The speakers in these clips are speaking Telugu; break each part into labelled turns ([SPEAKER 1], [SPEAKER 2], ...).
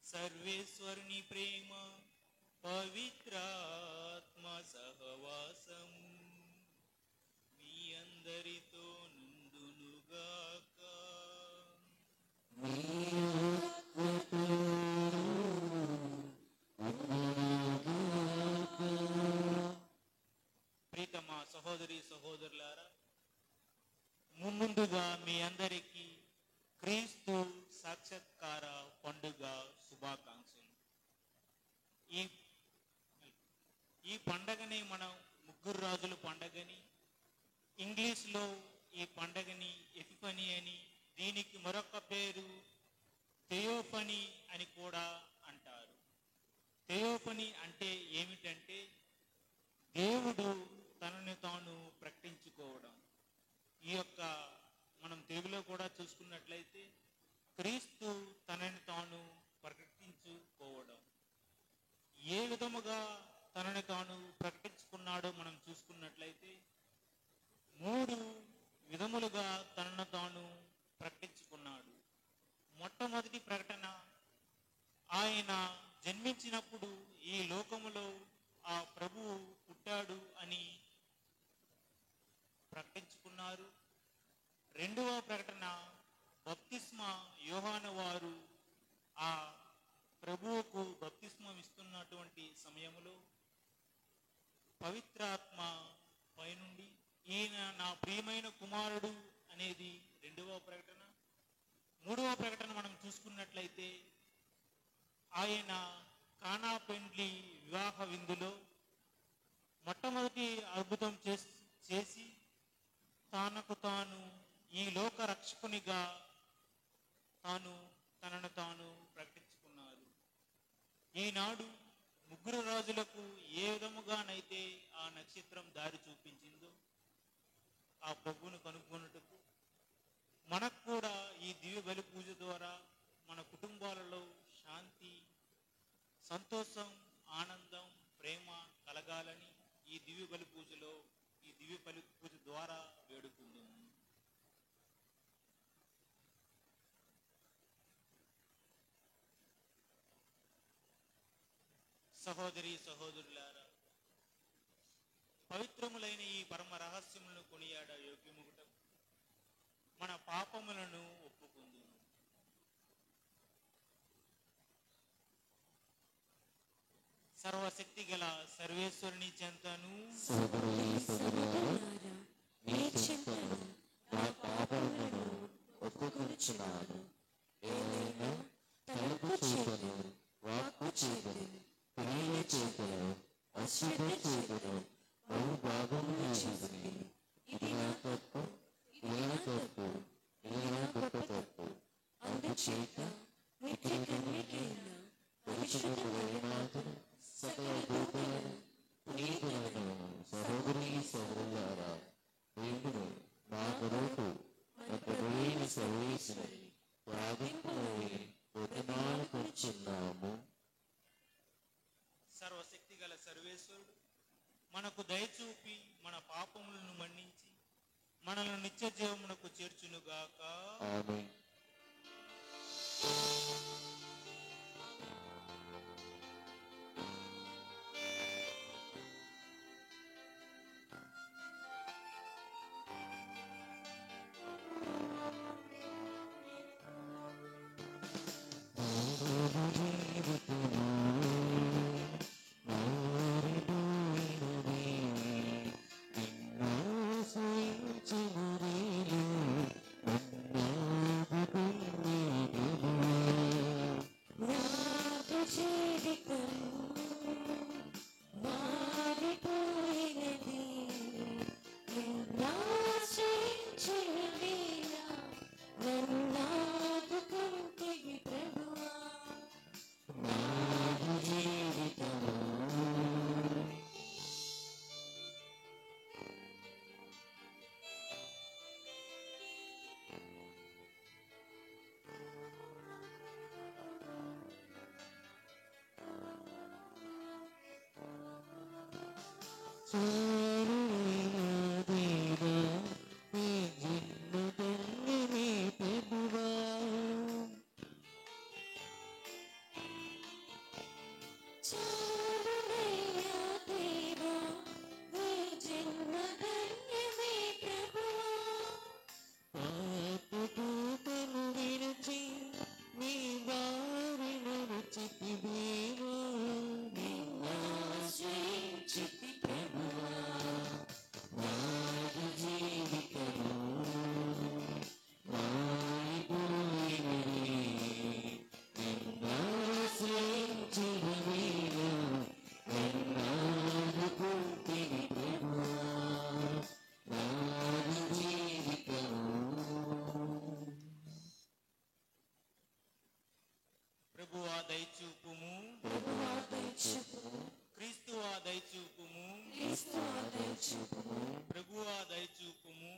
[SPEAKER 1] సర్వేశ్వరుని ప్రేమ పవిత్రాత్మ సహవాసం మీ అందరితో నుండునుగాక. ప్రీతమ సహోదరి సహోదరులారా, ముందుగా మీ అందరికీ క్రీస్తు సాక్షాత్కార పండుగ శుభాకాంక్షలు. ఈ పండగని మనం ముగ్గురు రాజుల పండగని, ఇంగ్లీష్లో ఈ పండగని ఎపిఫనీ అని, దీనికి మరొక పేరు థెయోఫనీ అని కూడా అంటారు. థెయోఫనీ అంటే ఏమిటంటే దేవుడు తనని తాను ప్రకటించుకోవడం. ఈ యొక్క మనం తెలుగులో కూడా చూసుకున్నట్లయితే క్రీస్తు తనని తాను ప్రకటించుకోవడం. ఏ విధముగా తనని తాను ప్రకటించుకున్నాడో మనం చూసుకున్నట్లయితే 3 విధములుగా తనను తాను ప్రకటించుకున్నాడు. మొట్టమొదటి ప్రకటన, ఆయన జన్మించినప్పుడు ఈ లోకములో ఆ ప్రభువు పుట్టాడు అని ప్రకటించుకున్నారు. రెండవ ప్రకటన, బప్తిస్మ యోహాను వారు ఆ ప్రభువుకు బప్తిస్మం ఇస్తున్నటువంటి సమయంలో పవిత్రాత్మ పైనుండి ఈయన నా ప్రియమైన కుమారుడు అనేది రెండవ ప్రకటన. మూడవ ప్రకటన మనం చూసుకున్నట్లయితే ఆయన కానా పెండ్లి వివాహ విందులో మొట్టమొదటి అద్భుతం చేసి తనకు తాను ఈ లోక రక్షకునిగా తనను తాను ప్రకటించుకున్నారు. ఈనాడు ముగ్గురు రాజులకు ఏ విధముగానైతే ఆ నక్షత్రం దారి చూపించిందో ఆ ప్రభువును కనుగొనుటకు మనకు కూడా ఈ దివ్య బలి పూజ ద్వారా మన కుటుంబాలలో శాంతి, సంతోషం, ఆనందం, ప్రేమ కలగాలని ఈ దివ్య బలి పూజలో ఈ దివ్య పూజ ద్వారా వేడుకుందాం. సహోదరి సహోదరులారా, పవిత్రములైన ఈ పరమ రహస్యములను కొనియాడ యోగ్యముగుట మన పాపములను ఒప్పుకుందుము. సర్వశక్తి గల సర్వేశ్వరుని చెంతను సర్వశక్తి గల సర్వేశ్వరుడు మనకు దయచూపి మన పాపములను మన్నించి మనల్ని నిత్య జీవమునకు చేర్చునుగాక.
[SPEAKER 2] ఆమేన్.
[SPEAKER 1] ప్రభువా దయచూపుము, క్రీస్తువా దయచూపుము, ప్రభువా దయచూపుము.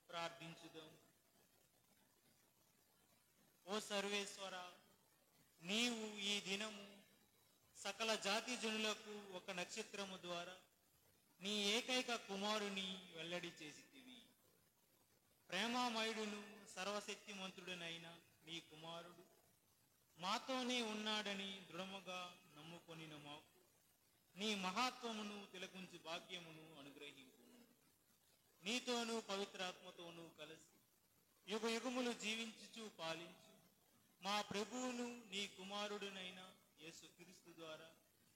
[SPEAKER 1] ప్రార్థించుదాం. ఓ సర్వేశ్వర, నీవు ఈ దినము సకల జాతి జనులకు ఒక నక్షత్రము ద్వారా నీ ఏకైక కుమారుని వెల్లడి చేసితివి. ప్రేమామయుడును సర్వశక్తిమంతుడనైన నీ కుమారుడు మాతోనే ఉన్నాడని దృఢముగా నమ్ముకొనిన మాకు నీ మహాత్వమును తిలకుంచి భాగ్యమును అనుగ్రహింపు. నీతోనూ పవిత్రాత్మతోనూ కలిసి యుగ యుగములు జీవించుచు పాలించు మా ప్రభువును నీ కుమారుడునైన యేసుక్రీస్తు ద్వారా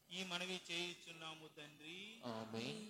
[SPEAKER 1] ఈ మనవి చేయుచున్నాము తండ్రి.
[SPEAKER 2] ఆమేన్.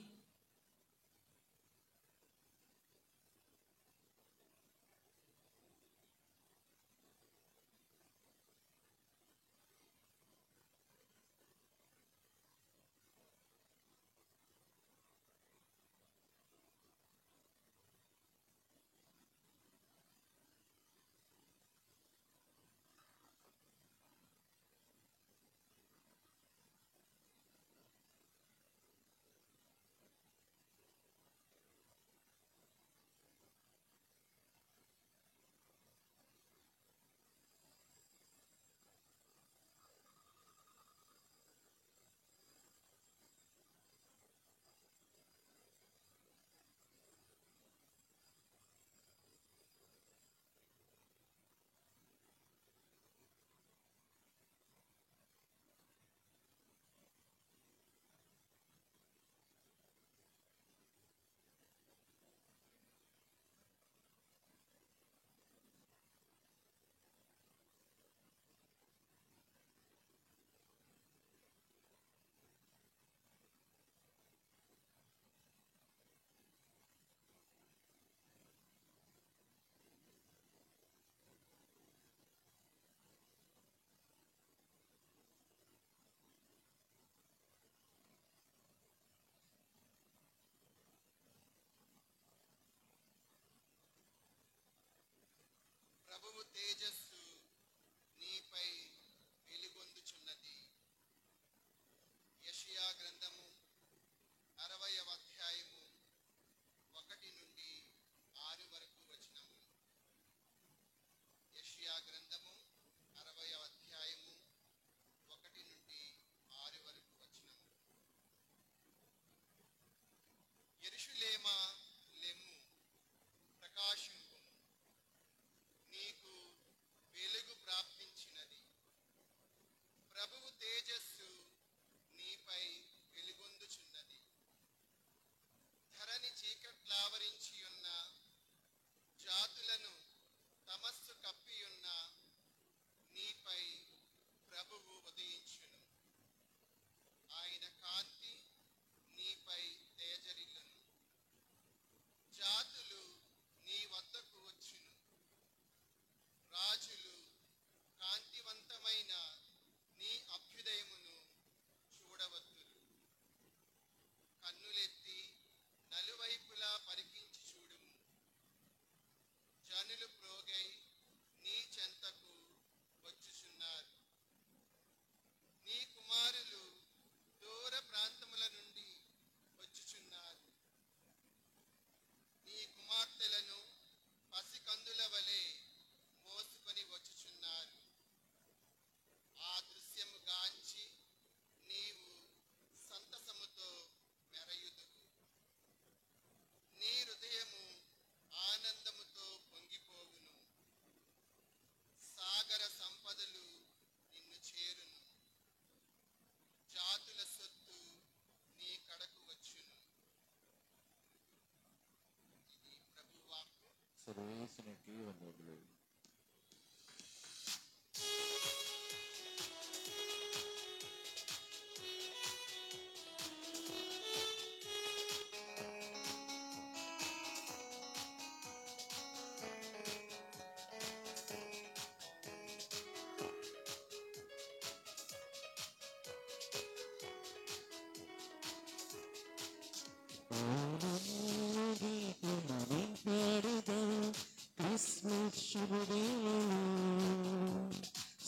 [SPEAKER 2] శుభవేళలో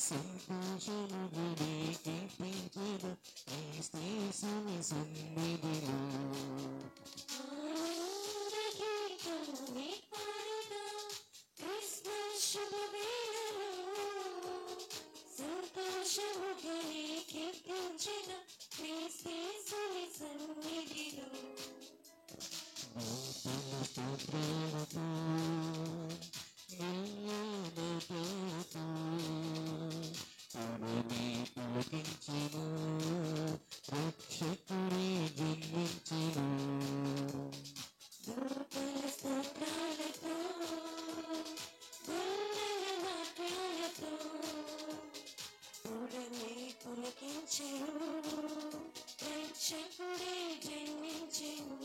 [SPEAKER 2] సంతోషముగనే కీర్తించిన క్రీస్తుని సన్నిధిలో
[SPEAKER 3] సంతోషముగనే కీర్తించిన క్రీస్తుని సన్నిధిలో
[SPEAKER 2] స్తోత్రాలతో నిన్నతో తనని పులకించెను రక్షకుడే జన్మించెను
[SPEAKER 3] దూతల స్తోత్రాలతో గొర్రెల నాట్యాలతో తోడనే పులకించెను రక్షకుడే జన్మించెను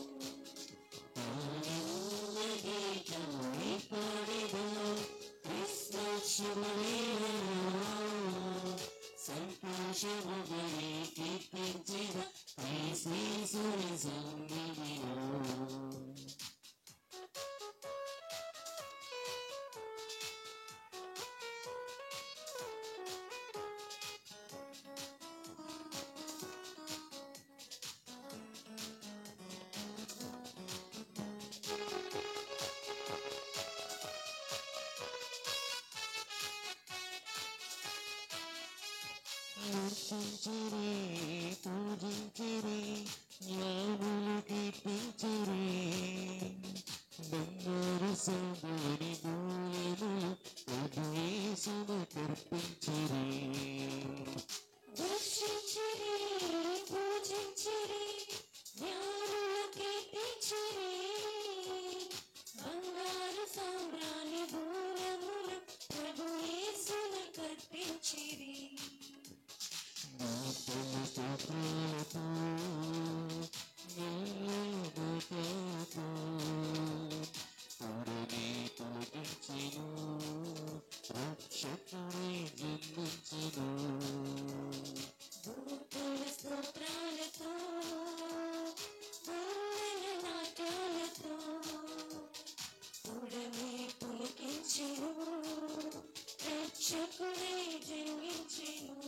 [SPEAKER 2] సంతోషముగనే కీర్తించిన క్రీస్తుని సన్నిధిలో నర్తించిరి పూజించిరి జ్ఞానులు కీర్తించిరి బంగారు సోదరి మూలములు ప్రభుయేసును కర్పించిరి
[SPEAKER 3] దర్శించిరి పూజించిరి జ్ఞానులు కీర్తించిరి బంగారు సామ్రాణి మూలములు ప్రభు యేసును కర్పించిరి
[SPEAKER 2] స్తోత్రాలతో నిన్నతో తోడనే పులకించెను రక్షకుడే జన్మించెను
[SPEAKER 3] దూతల స్తోత్రాలతో గొర్రెల నాట్యాలతో తోడనే పులకించెను రక్షకుడే జన్మించెను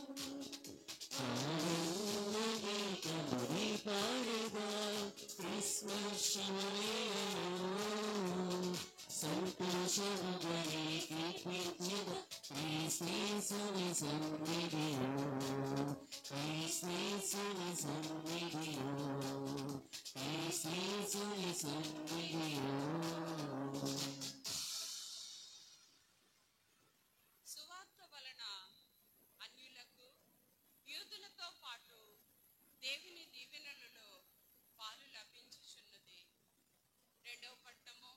[SPEAKER 2] సంతోషముగనే కీర్తించిన క్రీస్తుని సన్నిధిలో క్రీస్తుని సన్నిధిలో క్రీస్తుని సన్నిధిలో
[SPEAKER 4] సువార్త వలన అన్యులకు యూదులతో పాటు దేవుని దీవెనలలో పాలు లభించుచున్నది. రెండవ పట్టము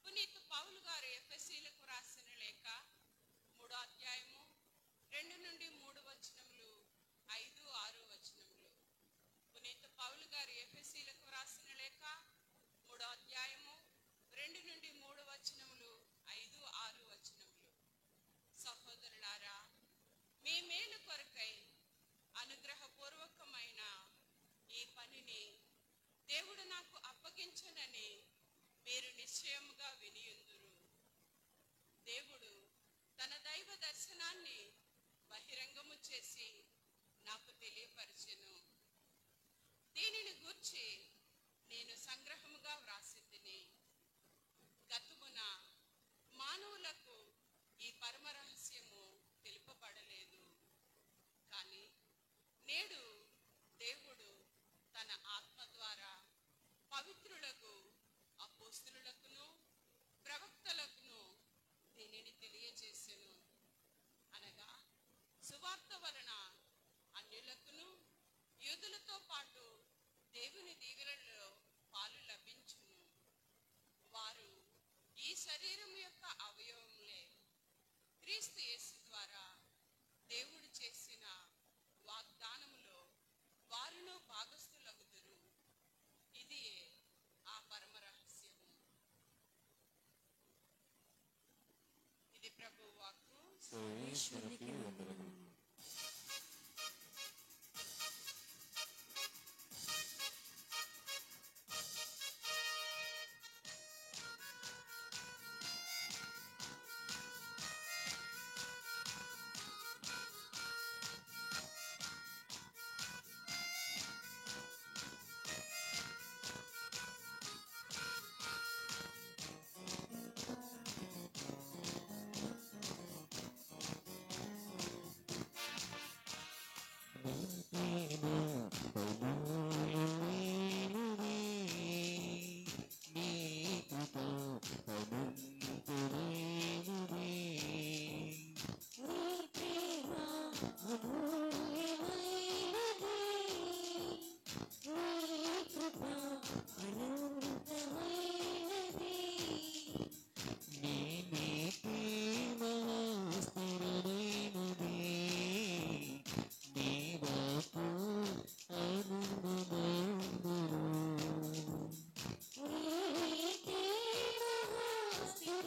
[SPEAKER 4] పునీత పౌలు గారు ఎఫెసీలకు రాసిన లేఖ 3వ అధ్యాయము 2 నుండి 3 వచనములు 5, 6 వచనములు. పునీత పౌలు గారు ఎఫెసీలకు రాసిన లేఖ 3వ అధ్యాయము 2 నుండి 3 వచనములు 5, 6 వచనములు. సహోదరులారా, మీ మేలు కొరకై అనుగ్రహపూర్వకమైన ఈ పనిని దేవుడు నాకు అప్పగించనని మీరు నిశ్చయముగా వినియుందురు. దేవుడు తన దైవ దర్శనాన్ని బహిరంగము చేసి నాకు తెలియపరిచెను. దీనిని గూర్చి నేను సంగ్రహముగా వ్రాసితిని. గతమున మానవులకు ఈ పరమ రహస్యము తెలుపబడలేదు, కానీ నేడు దేవుడు తన ఆత్మ ద్వారా పవిత్రులకు అపోస్తలులకును ప్రవక్తలకును దీనిని తెలియజేసెను. అనగా సువార్త వలన అన్యులకును యూదులతో పాటు దేవుని దీవెనలలో పాలు లభించును. వారు ఈ శరీరం యొక్క అవయవములే. క్రీస్తు యేసు ద్వారా దేవుడు చేసిన వాగ్దానములో వారిలో భాగస్థులగుదురు. ఇది ఆ పరమ రహస్యము. ఇది ప్రభు వాక్కు.
[SPEAKER 2] ఈశ్వరునికి వందనములు.
[SPEAKER 3] అమూల్యమైనది నీ కృప అనంతమైనది
[SPEAKER 2] నీ నీతి మహాస్థిరమైనది నీ వాక్కు ఆనందమైనది
[SPEAKER 3] నీ నీతి మహాస్థిరమైనది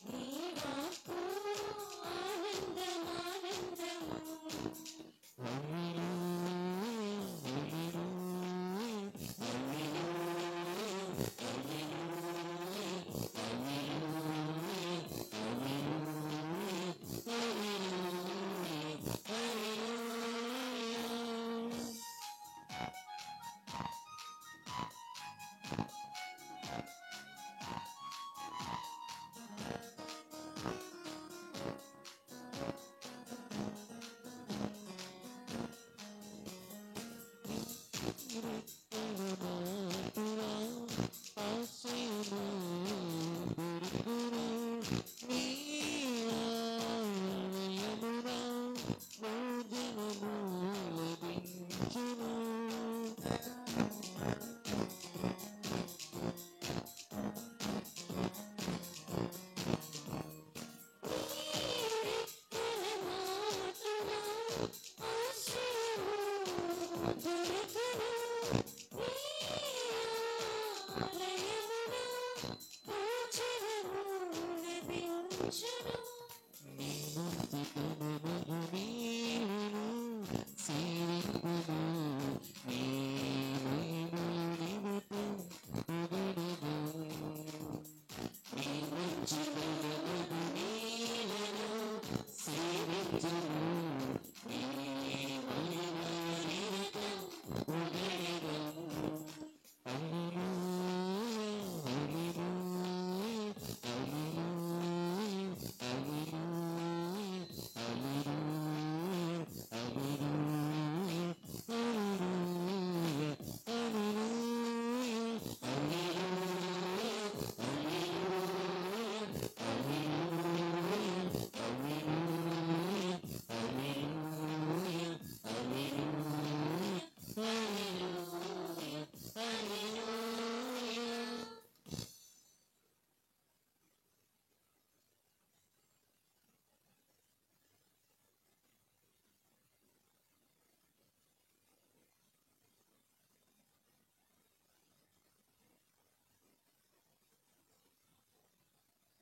[SPEAKER 3] నీ వాక్కు ఆనందమానందము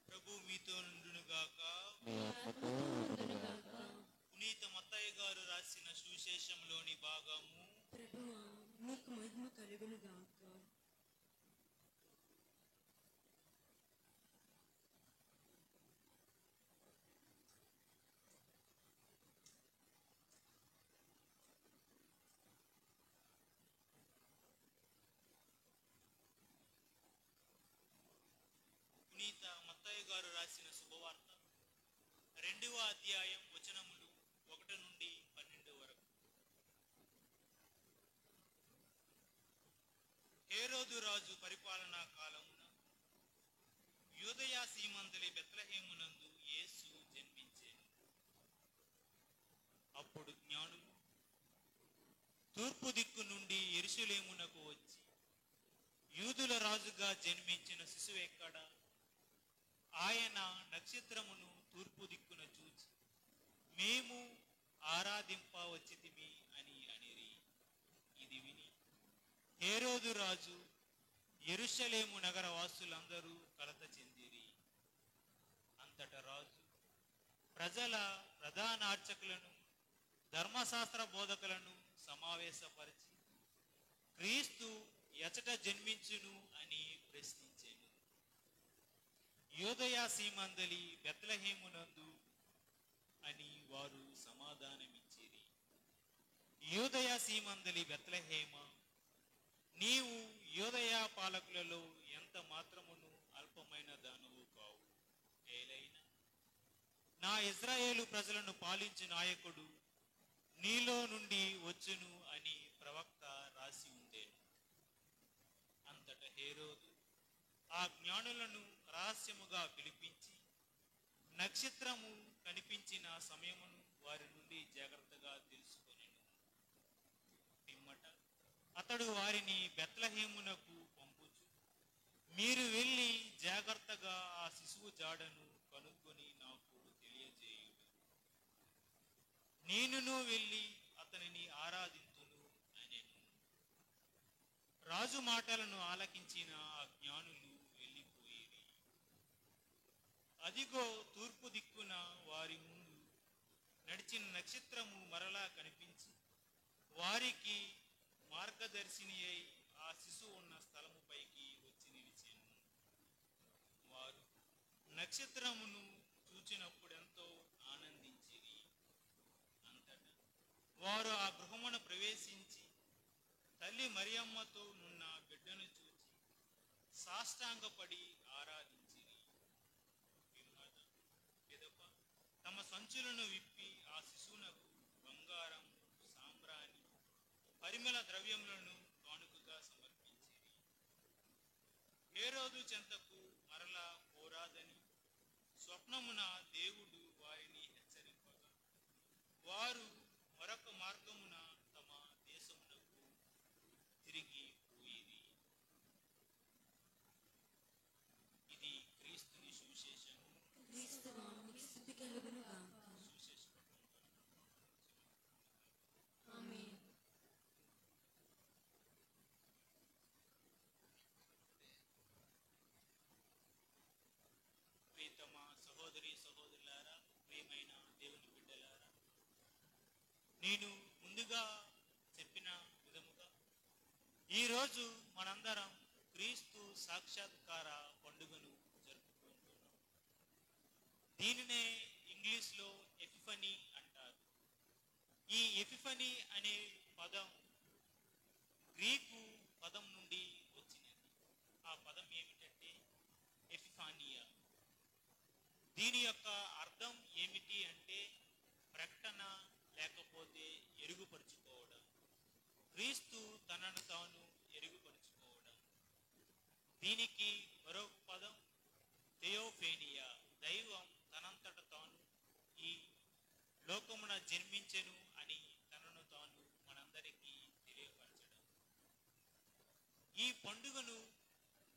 [SPEAKER 1] ప్రభు మీతో నుండునుగాక.
[SPEAKER 2] నీ ఆత్మతో ఉండునుగాక.
[SPEAKER 1] పునీత మత్తయ్య గారు రాసిన సువిశేషంలోని భాగము.
[SPEAKER 3] ప్రభువా నీకు మహిమ కలుగును గాక.
[SPEAKER 1] పునీత మత్తయ్య గారు రాసిన శుభవార్త 2వ అధ్యాయం వచనములు 1 నుండి 12 వరకు. హేరోదు రాజు పరిపాలనా కాలమున యూదయ సీమంతలి బెత్లెహేమునందు యేసు జన్మించెను. అప్పుడు జ్ఞానులు తూర్పు దిక్కు నుండి యెరూషలేమునకు వచ్చి, యూదుల రాజుగా జన్మించిన శిశువు ఎక్కడ? ఆయన నక్షత్రమును తూర్పు దిక్కున చూచి మేము ఆరాధింప వచ్చితిమి అని అనిరి. ఇది విని హేరోదు రాజు యెరూషలేము నగర వాసులందరూ కలత చెందిరి. అంతట రాజు ప్రజల ప్రధానార్చకులను ధర్మశాస్త్ర బోధకులను సమావేశపరిచి క్రీస్తు ఎచట జన్మించును అని ప్రశ్నించెను. యూదయ సీమందలి బెత్లెహేమునందు అని వారు సమాధానమిచ్చిరి. యూదయ సీమందలి బెత్లెహేమ, నీవు యూదయ పాలకులలో ఎంత మాత్రమును అల్పమైన దానవు కావు. ఏలైనా నా ఇజ్రాయేలు ప్రజలను పాలించు నాయకుడు నీలో నుండి వచ్చును అని ప్రవక్త రాసి ఉండేను. అంతట హేరోదు ఆ జ్ఞానులను రహస్యముగా పిలిపించి నక్షత్రము కనిపించిన సమయమును వారి నుండి జాగ్రత్తగా తెలుసుకొనెను. పిమ్మట అతడు వారిని బెత్లెహేమునకు పంపుచు, మీరు వెళ్ళి జాగ్రత్తగా ఆ శిశువు జాడను కనుక్కొని నాకు తెలియజేయుడు. నేనును వెళ్ళి అతనిని ఆరాధింతును అనెను. రాజు మాటలను ఆలకించిన ఆ జ్ఞానులు వెళ్ళిపోయేవి. అదిగో తూర్పు దిక్కున వారి ముందు నడిచిన నక్షత్రము మరలా కనిపించి వారికి మార్గదర్శిని అయి ఆ శిశువు ఉన్న స్థలముపైకి వచ్చి నిలిచెను. వారు నక్షత్రమును చూచినప్పుడెంతో ఆనందించిరి. అంతటా వారు ఆ గృహమున ప్రవేశించి తల్లి మరియమ్మతో నున్న బిడ్డను చూచి సాష్టాంగపడి ఆరాధించిరి. పిదప తమ సంచులను విప్పి ఆ శిశువునకు బంగారం, సాంబ్రాణి, పరిమళ ద్రవ్యములను కానుకగా సమర్పించిరి. హేరోదు చెంతకు మరలా పోరాదని స్వప్నమున దేవుడు వారిని హెచ్చరింపగా వారు మరొక మార్గమున తమ దేశమునకు తిరిగి పోయిరి. ఇది క్రీస్తుని సువిశేషము.
[SPEAKER 3] క్రీస్తువా మీకు స్తుతి కలుగును గాక. ఆమేన్.
[SPEAKER 1] ప్రియతమ సహోదరి సహోదరులారా, ప్రియమైన దేవుని బిడ్డలారా, నేను ముందుగా చెప్పిన విధముగా ఈరోజు మనందరం క్రీస్తు సాక్షాత్కార పండుగను జరుపుకుంటున్నాం. దీనినే ఇంగ్లీష్లో ఎపిఫనీ అంటారు. ఈ ఎపిఫనీ అనే పదం గ్రీకు పదం నుండి వచ్చినది. ఆ పదం ఏమిటంటే ఎపిఫానియా. దీని యొక్క అర్థం ఏమిటి అంటే ప్రకటన లేకపోతే ఎరుగుపరుచుకోవడం. క్రీస్తు తనను తాను ఎరుగుపరుచుకోవడం. దీనికి మరొక పదం థెయోఫేనియా. దైవం తనంతట తాను ఈ లోకమున జన్మించెను అని తనను తాను మనందరికీ తెలియపరచడం. ఈ పండుగను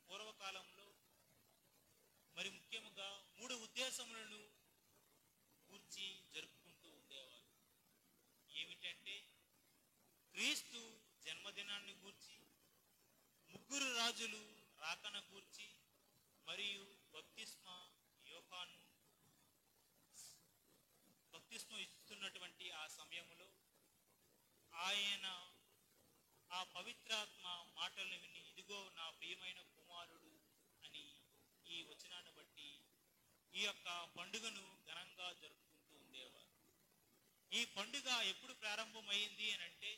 [SPEAKER 1] పూర్వకాలంలో మరి ముఖ్యముగా 3 ఉద్దేశములను కూర్చి జరుపుకుంటూ ఉండేవారు. ఏమిటంటే క్రీస్తు జన్మదినాన్ని గూర్చి, 3 రాజులు రాకన గూర్చి, మరియు యోహాను బప్తిస్మం ఇస్తున్నటువంటి ఆ సమయంలో ఆయన ఆ పవిత్రాత్మ మాటలను విని, ఇదిగో నా ప్రియమైన కుమారుడు అని ఈ వచనాన్ని బట్టి ఈ యొక్క పండుగను ఘనంగా జరుపుకుంటూ ఉండేవారు. ఈ పండుగ ఎప్పుడు ప్రారంభమైంది అని అంటే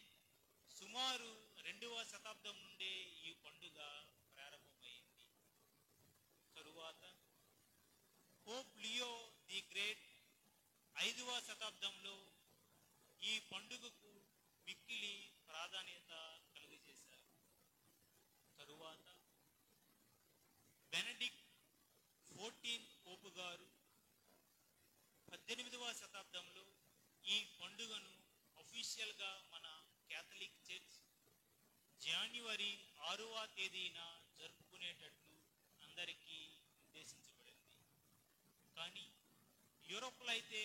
[SPEAKER 1] సుమారు 2వ శతాబ్దం నుండే ఈ పండుగ ప్రారంభమైంది. తరువాత పోప్ లియో ది గ్రేట్ 5వ శతాబ్దంలో ఈ పండుగకు మిక్కిలి ప్రాధాన్యత కలుగజేశారు. తరువాత బెనడిక్ట్ 14th పోపు గారు 18వ శతాబ్దంలో ఈ పండుగను అఫీషియల్గా మన క్యాథలిక్ చర్చ్ జనవరి 6వ తేదీన జరుపుకునేటట్లు అందరికీ నిర్దేశించబడింది. కానీ యూరోప్లో అయితే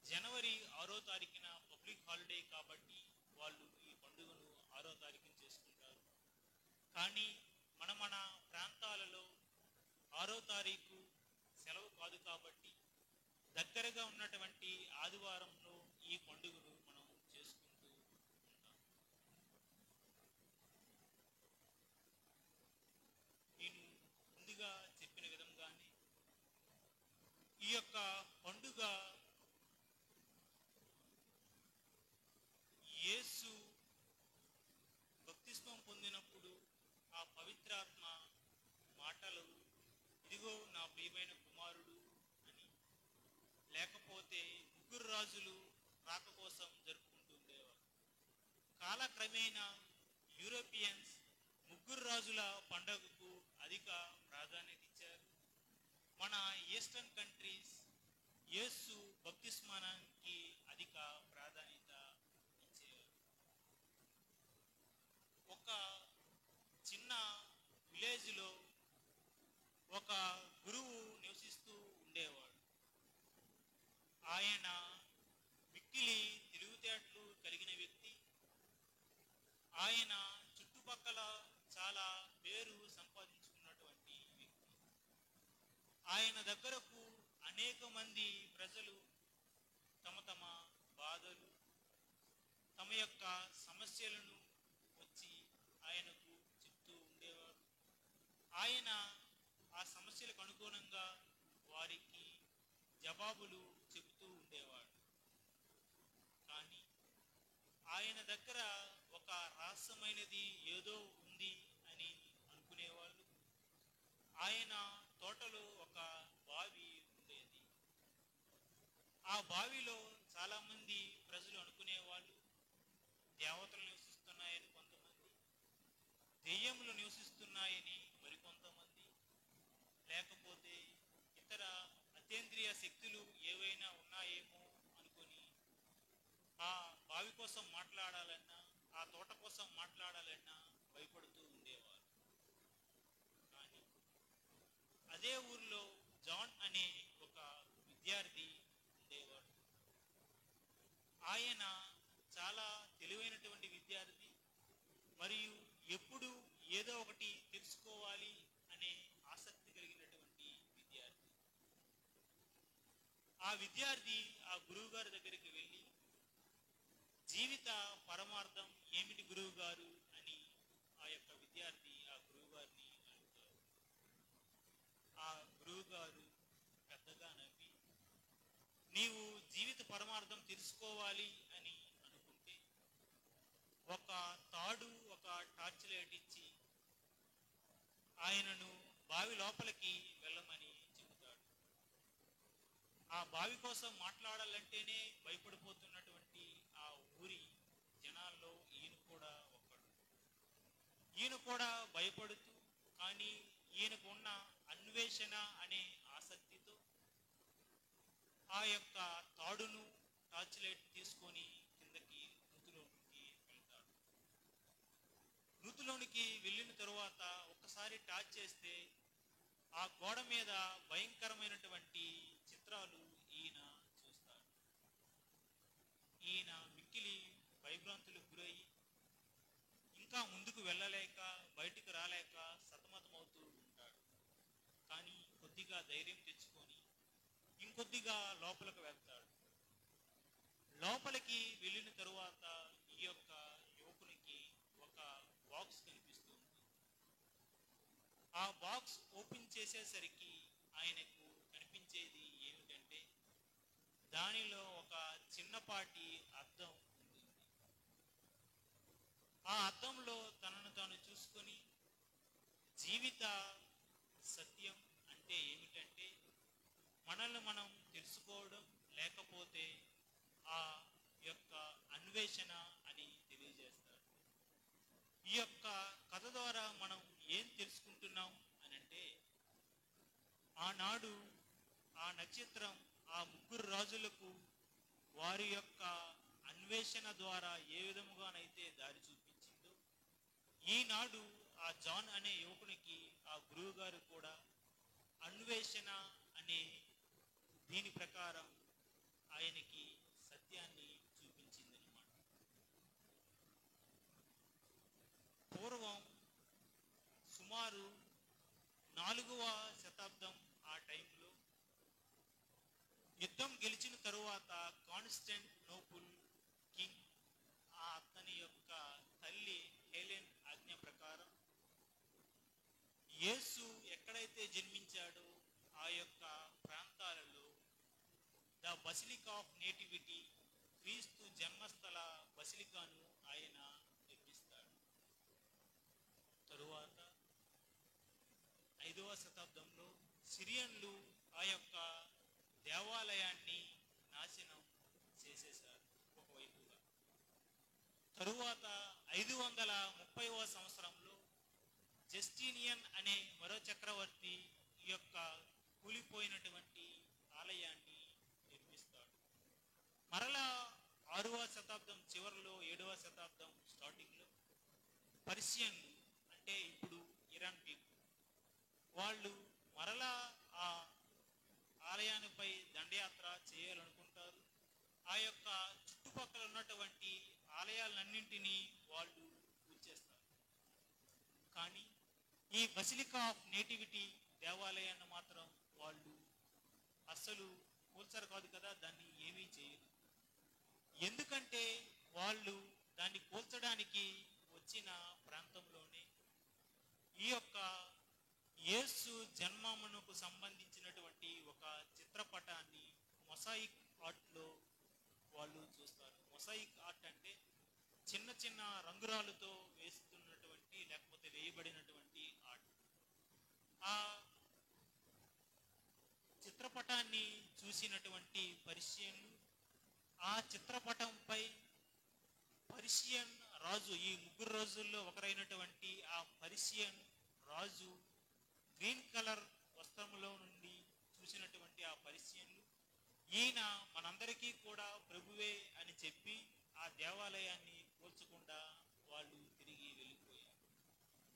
[SPEAKER 1] జనవరి 6వ తారీఖున పబ్లిక్ హాలిడే కాబట్టి వాళ్ళు ఈ పండుగను 6వ తారీఖున చేసుకుంటారు. కానీ మన ప్రాంతాలలో 6వ తారీఖు సెలవు కాదు కాబట్టి దగ్గరగా ఉన్నటువంటి ఆదివారంలో ఈ పండుగను మనం చేసుకుంటూ ఉంటాం. నేను ముందుగా చెప్పిన విధంగానే ఈ యొక్క పండుగ యేసు బప్తిస్మం పొందినప్పుడు ఆ పవిత్రాత్మ మాటలు, ఇదిగో నా ప్రియమైన కుమారుడు అని, లేకపోతే 3 రాజులు రాక కోసం జరుపుకుంటూ ఉండేవారు. కాలక్రమేణా యూరోపియన్స్ 3 రాజుల పండుగకు అధిక ప్రాధాన్యత ఇచ్చారు. మన ఈస్టర్ ఈస్టర్న్ కంట్రీస్ యేసు బప్తిస్మానానికి అధిక ప్రాధాన్యత ఇచ్చేవారు. ఒక చిన్న విలేజ్లో ఒక గురువు నివసిస్తూ ఉండేవాడు. ఆయన మిక్కిలి తెలివితేటలు కలిగిన వ్యక్తి. ఆయన చుట్టుపక్కల చాలా పేరు సంపాదించుకున్నటువంటి వ్యక్తి. ఆయన దగ్గరకు అనేక మంది ప్రజలు తమ తమ బాధలు, తమ యొక్క సమస్యలను వచ్చి ఆయనకు చెప్తూ ఉండేవారు. ఆయన ఆ సమస్యలకు అనుగుణంగా వారికి జవాబులు చెబుతూ ఉండేవాడు. కానీ ఆయన దగ్గర ఒక రహస్యమైనది ఏదో ఉంది అని అనుకునేవాళ్ళు. ఆయన తోటలో ఒక బావి ఉండేది. ఆ బావిలో చాలా మంది ప్రజలు అనుకునేవాళ్ళు దేవతలు నివసిస్తున్నాయని కొంతమంది, దెయ్యములు నివసిస్తున్నాయని మరికొంతమంది, లేకపోతే ఇతర అతీంద్రియ శక్తులు ఏవైనా ఉన్నాయేమో అనుకొని ఆ బావి కోసం మాట్లాడాలన్నా, ఆ తోట కోసం మాట్లాడాలన్నా భయపడుతూ ఉండేవారు. కానీ అదే ఊర్లో జాన్ అనే ఒక విద్యార్థి ఉండేవాడు. ఆయన చాలా తెలివైనటువంటి విద్యార్థి, మరియు ఎప్పుడు ఏదో ఒకటి తెలుసుకోవాలి అనే ఆసక్తి కలిగినటువంటి విద్యార్థి. ఆ విద్యార్థి ఆ గురువు గారి దగ్గరికి వెళ్ళి, జీవిత పరమార్థం ఏమిటి గురువు గారు అని ఆ యొక్క విద్యార్థి ఆ గురువు గారిని అడుగుతాడు. ఆ గురువు గారు పెద్దగా నవ్వి, నీవు జీవిత పరమార్థం తెలుసుకోవాలి అని అనుకుంటే ఒక తాడు, ఒక టార్చ్ లైట్ ఇచ్చి ఆయనను బావి లోపలికి వెళ్ళమని చెబుతాడు. ఆ బావి కోసం మాట్లాడాలంటేనే భయపడిపోతున్నటువంటి ఆ ఊరి జనాల్లో ఈయన కూడా ఒకడు. ఈయన కూడా భయపడుతూ, కానీ ఈయనకు ఉన్న అన్వేషణ అనే ఆసక్తితో ఆ యొక్క తాడును, టార్చ్ లైట్ తీసుకొని కిందకి నూతిలోనికి వెళ్తాడు. నూతిలోనికి వెళ్ళిన తరువాత ఒక్కసారి టార్చ్ చేస్తే ఆ గోడ మీద భయంకరమైనటువంటి చిత్రాలు ఈయన చూస్తాడు. ఈయన మిక్కిలి భయభ్రాంతులకు గురయ్యి ఇంకా ముందుకు వెళ్ళలేక, బయటికి రాలేక సతమతమవుతూ ఉంటాడు. కానీ కొద్దిగా ధైర్యం తెచ్చుకొని ఇంకొద్దిగా లోపలికి వెళ్తాడు. లోపలికి వెళ్ళిన తరువాత ఈ యొక్క యువకునికి ఒక బాక్స్ కనిపిస్తుంది. ఆ బాక్స్ ఓపెన్ చేసేసరికి ఆయనకు కనిపించేది ఏమిటంటే, దానిలో ఒక చిన్నపాటి అద్దం ఉంటుంది. ఆ అద్దంలో తనను తాను చూసుకొని, జీవిత సత్యం అంటే ఏమిటంటే మనల్ని మనం తెలుసుకోవడం, లేకపోతే ఆ యొక్క అన్వేషణ అని తెలియజేస్తాడు. ఈ యొక్క కథ ద్వారా మనం ఏం తెలుసుకుంటున్నాం అని అంటే, ఆనాడు ఆ నక్షత్రం ఆ ముగ్గురు రాజులకు వారి యొక్క అన్వేషణ ద్వారా ఏ విధముగానైతే దారి చూపించిందో, ఈనాడు ఆ జాన్ అనే యువకునికి ఆ గురువు గారు కూడా అన్వేషణ అనే దీని ప్రకారం ఆయనకి సత్యాన్ని చూపించిందనమాట. పూర్వం సుమారు 4వ శతాబ్దం ఆ టైంలో యుద్ధం గెలిచిన తరువాత కాన్స్టాంటినోపుల్ కింగ్ అతని యొక్క తల్లి హెలెన్ ఆజ్ఞ ప్రకారం యేసు ఎక్కడైతే జన్మించాడో ఆ యొక్క ప్రాంతాలలో ద బసిలికా ఆఫ్ నేటివిటీ, క్రీస్తు జన్మస్థల బసిలికాను ఆయన నిర్మిస్తాడు. తరువాత 5వ శతాబ్దంలో సిరియన్లు ఆ యొక్క దేవాలయాన్ని నాశనం చేసేశారు ఒకవైపుగా. తరువాత 530వ సంవత్సరంలో జస్టీనియన్ అనే మరో చక్రవర్తి ఈ యొక్క కూలిపోయినటువంటి 6వ శతాబ్దం చివరిలో 7వ శతాబ్దం స్టార్టింగ్లో పర్షియన్లు అంటే ఇప్పుడు ఇరాన్ పీపుల్ వాళ్ళు మరలా ఆ ఆలయానిపై దండయాత్ర చేయాలనుకుంటారు. ఆ యొక్క చుట్టుపక్కల ఉన్నటువంటి ఆలయాలన్నింటినీ వాళ్ళు కూల్చేస్తారు. కానీ ఈ బసిలికా ఆఫ్ నేటివిటీ దేవాలయాన్ని మాత్రం వాళ్ళు అస్సలు కూల్చరు కాదు కదా, దాన్ని ఏమీ చేయరు. ఎందుకంటే వాళ్ళు దాన్ని కూల్చడానికి వచ్చిన ప్రాంతంలోనే ఈ యొక్క యేసు జన్మమునకు సంబంధించినటువంటి ఒక చిత్రపటాన్ని మొసాయిక్ ఆర్ట్లో వాళ్ళు చూస్తారు. మొసాయిక్ ఆర్ట్ అంటే చిన్న చిన్న రంగురాలతో వేస్తున్నటువంటి లేకపోతే వేయబడినటువంటి ఆర్ట్. ఆ చిత్రపటాన్ని చూసినటువంటి పర్షియన్లు ఆ చిత్రపటంపై పర్షియన్ రాజు, ఈ 3 రోజుల్లో ఒకరైనటువంటి ఆ పర్షియన్ రాజు గ్రీన్ కలర్ వస్త్రములో నుండి చూసినటువంటి ఆ పర్షియన్లు ఈయన మనందరికీ కూడా ప్రభువే అని చెప్పి ఆ దేవాలయాన్ని కూల్చకుండా వాళ్ళు తిరిగి వెళ్ళిపోయారు.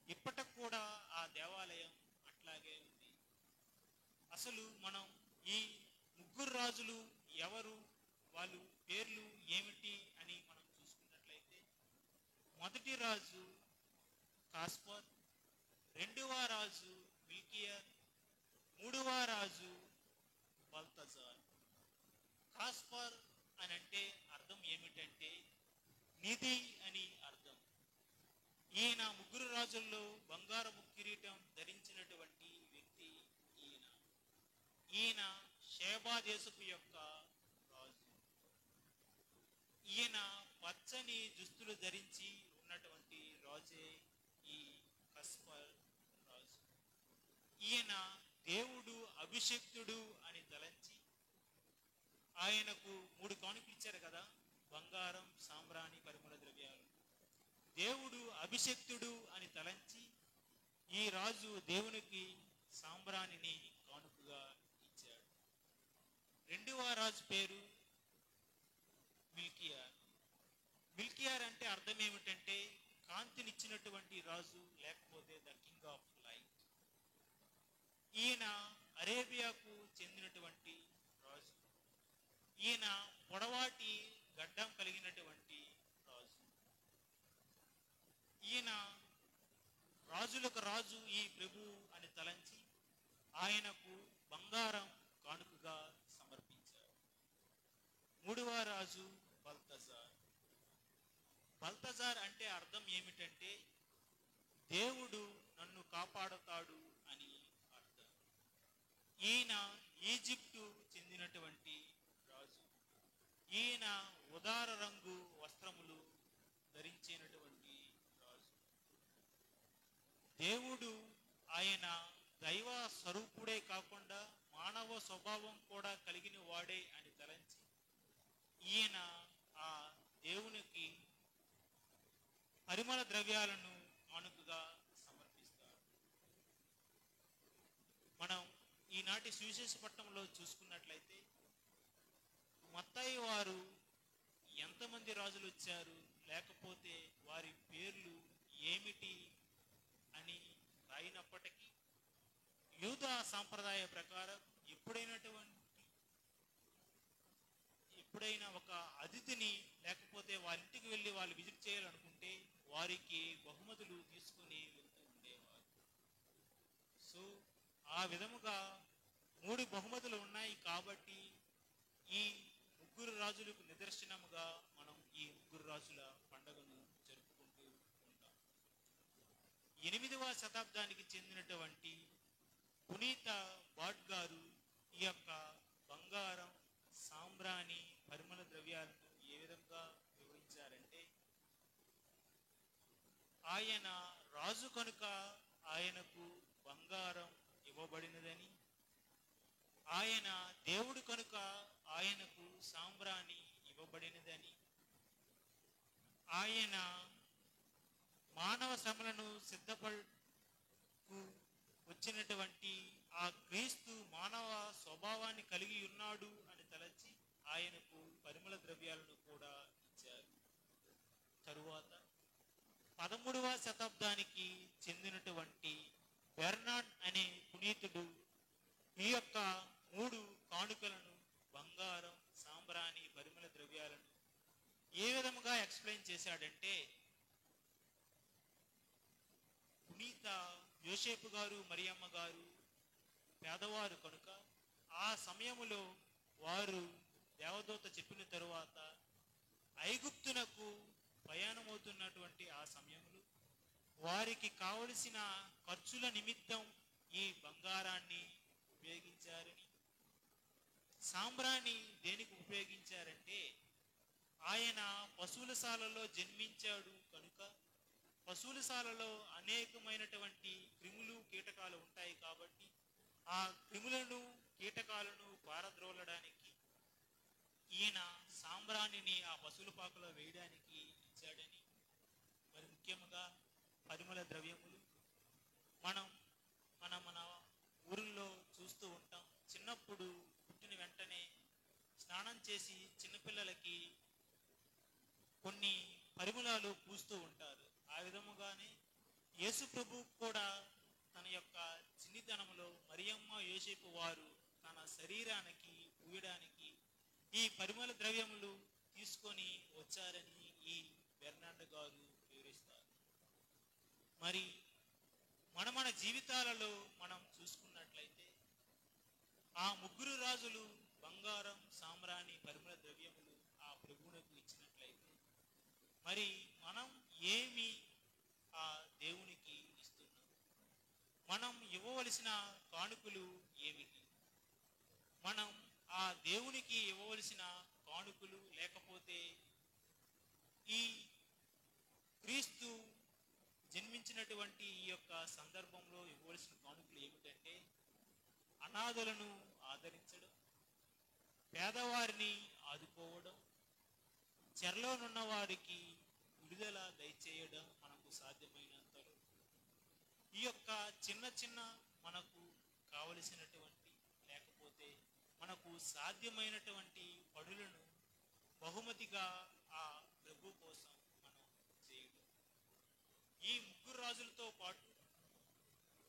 [SPEAKER 1] ఇప్పటికి కూడా ఆ దేవాలయం అట్లాగే ఉంది. అసలు మనం ఈ 3 రాజులు ఎవరు, వాళ్ళు పేర్లు ఏమిటి అని మనం చూసుకున్నట్లయితే మొదటి రాజు కాస్పర్, 2వ రాజు మిల్కియర్, 3వ రాజు బల్తజార్. కాస్పర్ అని అంటే అర్థం ఏమిటంటే నిధి అని అర్థం. ఈయన 3 రాజుల్లో బంగారపు కిరీటం ధరించినటువంటి వ్యక్తి ఈయన. ఈయన షేబా దేశపు యొక్క రాజు. ఈయన పచ్చని దుస్తులు ధరించి ఉన్నటువంటి రాజే ఈ కస్పర్ రాజు. ఈయన దేవుడు అభిషిక్తుడు అని తలంచి ఆయనకు 3 కానుకలు ఇచ్చారు కదా, బంగారం, సాంబ్రాణి, పరిమళ ద్రవ్యాలు. దేవుడు అభిషిక్తుడు అని తలంచి ఈ రాజు దేవునికి సాంబ్రాణిని కానుకగా ఇచ్చాడు. 2వ రాజు పేరు మిల్కియార్. మిల్కియార్ అంటే అర్థం ఏమిటంటే కాంతినిచ్చినటువంటి రాజు, లేకపోతే ద కింగ్ ఆఫ్ లైట్. ఈయన అరేబియాకు చెందినటువంటి రాజు. ఈయన పొడవాటి గడ్డం కలిగినటువంటి రాజు. ఈయన రాజులకు రాజు, ఈ ప్రభు అని తలంచి ఆయనకు బంగారం కానుకగా సమర్పించారు. 3వ రాజు బల్తజార్. బల్తజార్ అంటే అర్థం ఏమిటంటే దేవుడు నన్ను కాపాడతాడు అని అర్థం. ఈయన ఈజిప్టు చెందినటువంటి రాజు. ఈయన ఉదార రంగు వస్త్రములు ధరించినటువంటి రాజు. దేవుడు ఆయన దైవ స్వరూపుడే కాకుండా మానవ స్వభావం కూడా కలిగిన వాడే అని తలంచి ఈయన ఆ దేవునికి పరిమళ ద్రవ్యాలను కానుకగా సమర్పిస్తారు. మనం ఈనాటి సువిశేష పట్టణంలో చూసుకున్నట్లయితే మత్తయి వారు ఎంతమంది రాజులు వచ్చారు, లేకపోతే వారి పేర్లు ఏమిటి అని రాయినప్పటికీ యూదా సాంప్రదాయ ప్రకారం ఎప్పుడైనా ఒక అతిథిని లేకపోతే వాళ్ళ ఇంటికి వెళ్ళి వాళ్ళు విజిట్ చేయాలనుకుంటే వారికి బహుమతులు తీసుకుని వెళ్తూ ఉండేవారు. సో ఆ విధముగా 3 బహుమతులు ఉన్నాయి కాబట్టి ఈ 3 రాజులకు నిదర్శనముగా మనం ఈ 3 రాజుల పండుగను జరుపుకుంటూ ఉంటాం. 8వ శతాబ్దానికి చెందినటువంటి పునీత బాట్ గారు ఈ యొక్క బంగారం, సాంబ్రాణి, పరిమళ ద్రవ్యాలను ఏ విధంగా వివరించారంటే ఆయన రాజు కనుక ఆయనకు బంగారం ఇవ్వబడినదని, ఆయన దేవుడు కనుక ఆయనకు సాంబ్రాణి ఇవ్వబడినదని, ఆయన మానవ శ్రమలను సిద్ధపడుకు వచ్చినటువంటి ఆ క్రీస్తు మానవ స్వభావాన్ని కలిగి ఉన్నాడు అని తలచి ఆయనకు పరిమళ ద్రవ్యాలను కూడా తరువాత 13వ శతాబ్దానికి చెందినటువంటి బెర్నార్డ్ అనే పునీతుడు ఈ యొక్క 3 కానుకలను బంగారం, సాంబ్రాణి, పరిమళ ద్రవ్యాలను ఏ విధముగా ఎక్స్ప్లెయిన్ చేశాడంటే, పునీత యోసేపు గారు, మరియమ్మ గారు పేదవారు కనుక ఆ సమయములో వారు దేవదూత చెప్పిన తరువాత ఐగుప్తునకు ప్రయాణమవుతున్నటువంటి ఆ సమయంలో వారికి కావలసిన ఖర్చుల నిమిత్తం ఈ బంగారాన్ని ఉపయోగించారని, సాంబ్రాన్ని దేనికి ఉపయోగించారంటే ఆయన పశువులశాలలో జన్మించాడు కనుక పశువులశాలలో అనేకమైనటువంటి క్రిములు, కీటకాలు ఉంటాయి కాబట్టి ఆ క్రిములను, కీటకాలను పారద్రోలడానికి ఈయన సాంబ్రాణిని ఆ పశువుల పాకలో వేయడానికి ఇచ్చాడని. మరి ముఖ్యంగా పరిమళ ద్రవ్యములు మనం మన ఊరిలో చూస్తూ ఉంటాం. చిన్నప్పుడు పుట్టిన వెంటనే స్నానం చేసి చిన్నపిల్లలకి కొన్ని పరిమళాలు పూస్తూ ఉంటారు. ఆ విధముగానే యేసు ప్రభు కూడా తన యొక్క చిన్నితనంలో మరియమ్మ, యోసేపు వారు తన శరీరానికి పూయడానికి ఈ పరిమళ ద్రవ్యములు తీసుకొని వచ్చారని ఈ బెర్నార్డ్ గారు వివరిస్తారు. మరి మన జీవితాలలో మనం చూసుకున్నట్లయితే ఆ 3 రాజులు బంగారం, సాంబ్రాణి, పరిమళ ద్రవ్యములు ఆ ప్రభువునకు ఇచ్చినట్లయితే మరి మనం ఏమి ఆ దేవునికి ఇస్తున్నాం? మనం ఇవ్వవలసిన కానుకలు ఏమిటి? మనం ఆ దేవునికి ఇవ్వవలసిన కానుకలు లేకపోతే ఈ క్రీస్తు జన్మించినటువంటి ఈ యొక్క సందర్భంలో ఇవ్వవలసిన కానుకలు ఏమిటంటే అనాథలను ఆదరించడం, పేదవారిని ఆదుకోవడం, చెరలోనున్న వారికి విడుదల దయచేయడం మనకు సాధ్యమైనంతలో. ఈ యొక్క చిన్న చిన్న మనకు కావలసినటువంటి లేకపోతే మనకు సాధ్యమైనటువంటి పనులను బహుమతిగా ఆ ప్రభు కోసం మనం చేయడం. ఈ 3 రాజులతో పాటు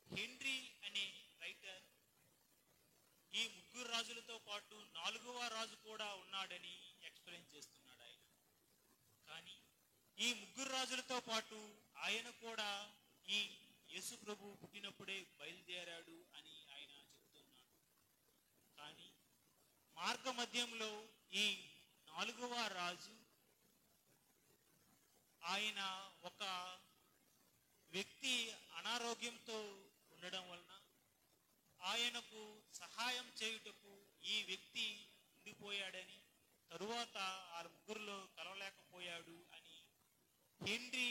[SPEAKER 1] హెన్రీ అనే రైటర్ ఈ 3 రాజులతో పాటు 4వ రాజు కూడా ఉన్నాడని ఎక్స్ప్లెయిన్ చేస్తున్నాడు ఆయన. కానీ ఈ 3 రాజులతో పాటు ఆయన కూడా ఈ యేసు ప్రభు పుట్టినప్పుడే బయలుదేరాడు అని ఆయన చెప్తున్నాడు. కానీ మార్గ మధ్యంలో ఈ 4వ రాజు ఆయన ఒక వ్యక్తి అనారోగ్యంతో ఉండడం వలన ఆయనకు సహాయం చేయుటకు ఈ వ్యక్తి ఉండిపోయాడని, తరువాత ఆ 3లో కలవలేకపోయాడు అని హెన్రీ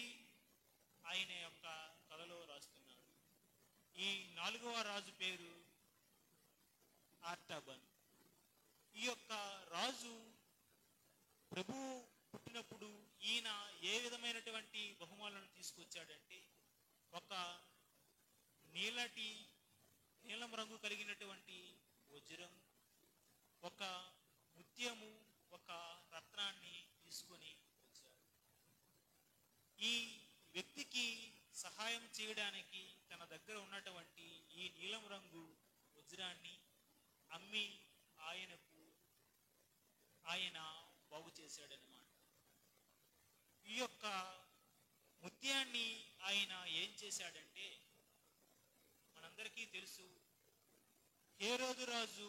[SPEAKER 1] ఆయన యొక్క కథలో రాస్తున్నాడు. ఈ 4వ రాజు పేరు ఆర్టబన్. ఈ యొక్క రాజు ప్రభు పుట్టినప్పుడు ఈయన ఏ విధమైనటువంటి బహుమానాలను తీసుకొచ్చాడంటే ఒక నీలం రంగు కలిగినటువంటి వజ్రం, ఒక ముత్యము, ఒక రత్నాన్ని తీసుకొని వచ్చాడు. ఈ వ్యక్తికి సహాయం చేయడానికి తన దగ్గర ఉన్నటువంటి ఈ నీలం రంగు వజ్రాన్ని అమ్మి ఆయన బాగు చేశాడనమాట. ఈ యొక్క ముత్యాన్ని ఆయన ఏం చేశాడంటే మనందరికీ తెలుసు, హేరోదు రాజు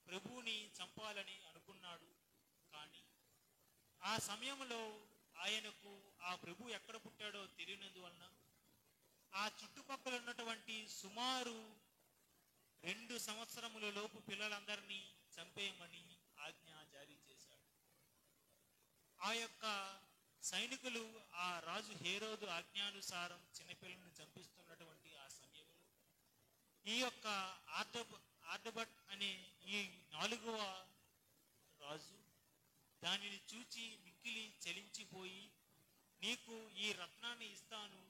[SPEAKER 1] ప్రభువుని చంపాలని అనుకున్నాడు. కానీ ఆ సమయంలో ఆయనకు ఆ ప్రభు ఎక్కడ పుట్టాడో తెలియనందువలన ఆ చుట్టుపక్కల ఉన్నటువంటి సుమారు 2 సంవత్సరముల లోపు పిల్లలందరినీ చంపేయమని ఆజ్ఞ జారీ చేశాడు. ఆ యొక్క సైనికులు ఆ రాజు హేరోదు ఆజ్ఞానుసారం చిన్నపిల్లలను చంపిస్తున్నటువంటి ఆ సమయంలో ఈ యొక్క ఆర్డబట్ అనే ఈ 4వ రాజు దానిని చూచి మిక్కిలి చలించిపోయి, నీకు ఈ రత్నాన్ని ఇస్తాను,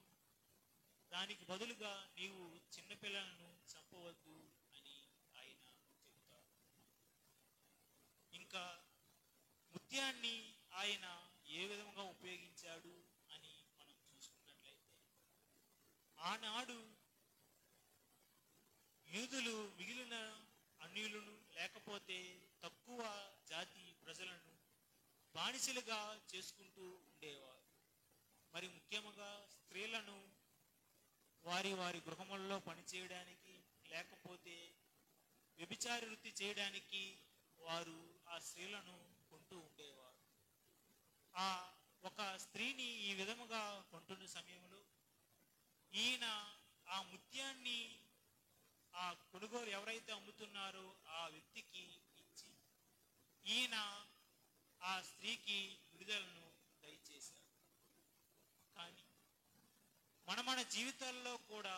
[SPEAKER 1] దానికి బదులుగా నీవు చిన్నపిల్లలను చంపవద్దు అని ఆయన చెబుతాడు. ఇంకా ముత్యాన్ని ఆయన ఏ విధంగా ఉపయోగించాడు అని ఆనాడు యూదులు మిగిలిన అన్యులను లేకపోతే తక్కువ జాతి ప్రజలను బానిసలుగా చేసుకుంటూ ఉండేవారు. మరి ముఖ్యంగా స్త్రీలను వారి వారి గృహములలో పనిచేయడానికి లేకపోతే వ్యభిచార వృత్తి చేయడానికి వారు ఆ స్త్రీలను కొంటూ ఉండేవారు. ఆ ఒక స్త్రీని ఈ విధముగా కొంటున్న సమయంలో ఈయన ఆ ముత్యాన్ని ఆ కొనుగోలు ఎవరైతే అమ్ముతున్నారో ఆ వ్యక్తికి ఇచ్చి ఈయన ఆ స్త్రీకి విడుదలను దయచేశారు. కానీ మన జీవితాల్లో కూడా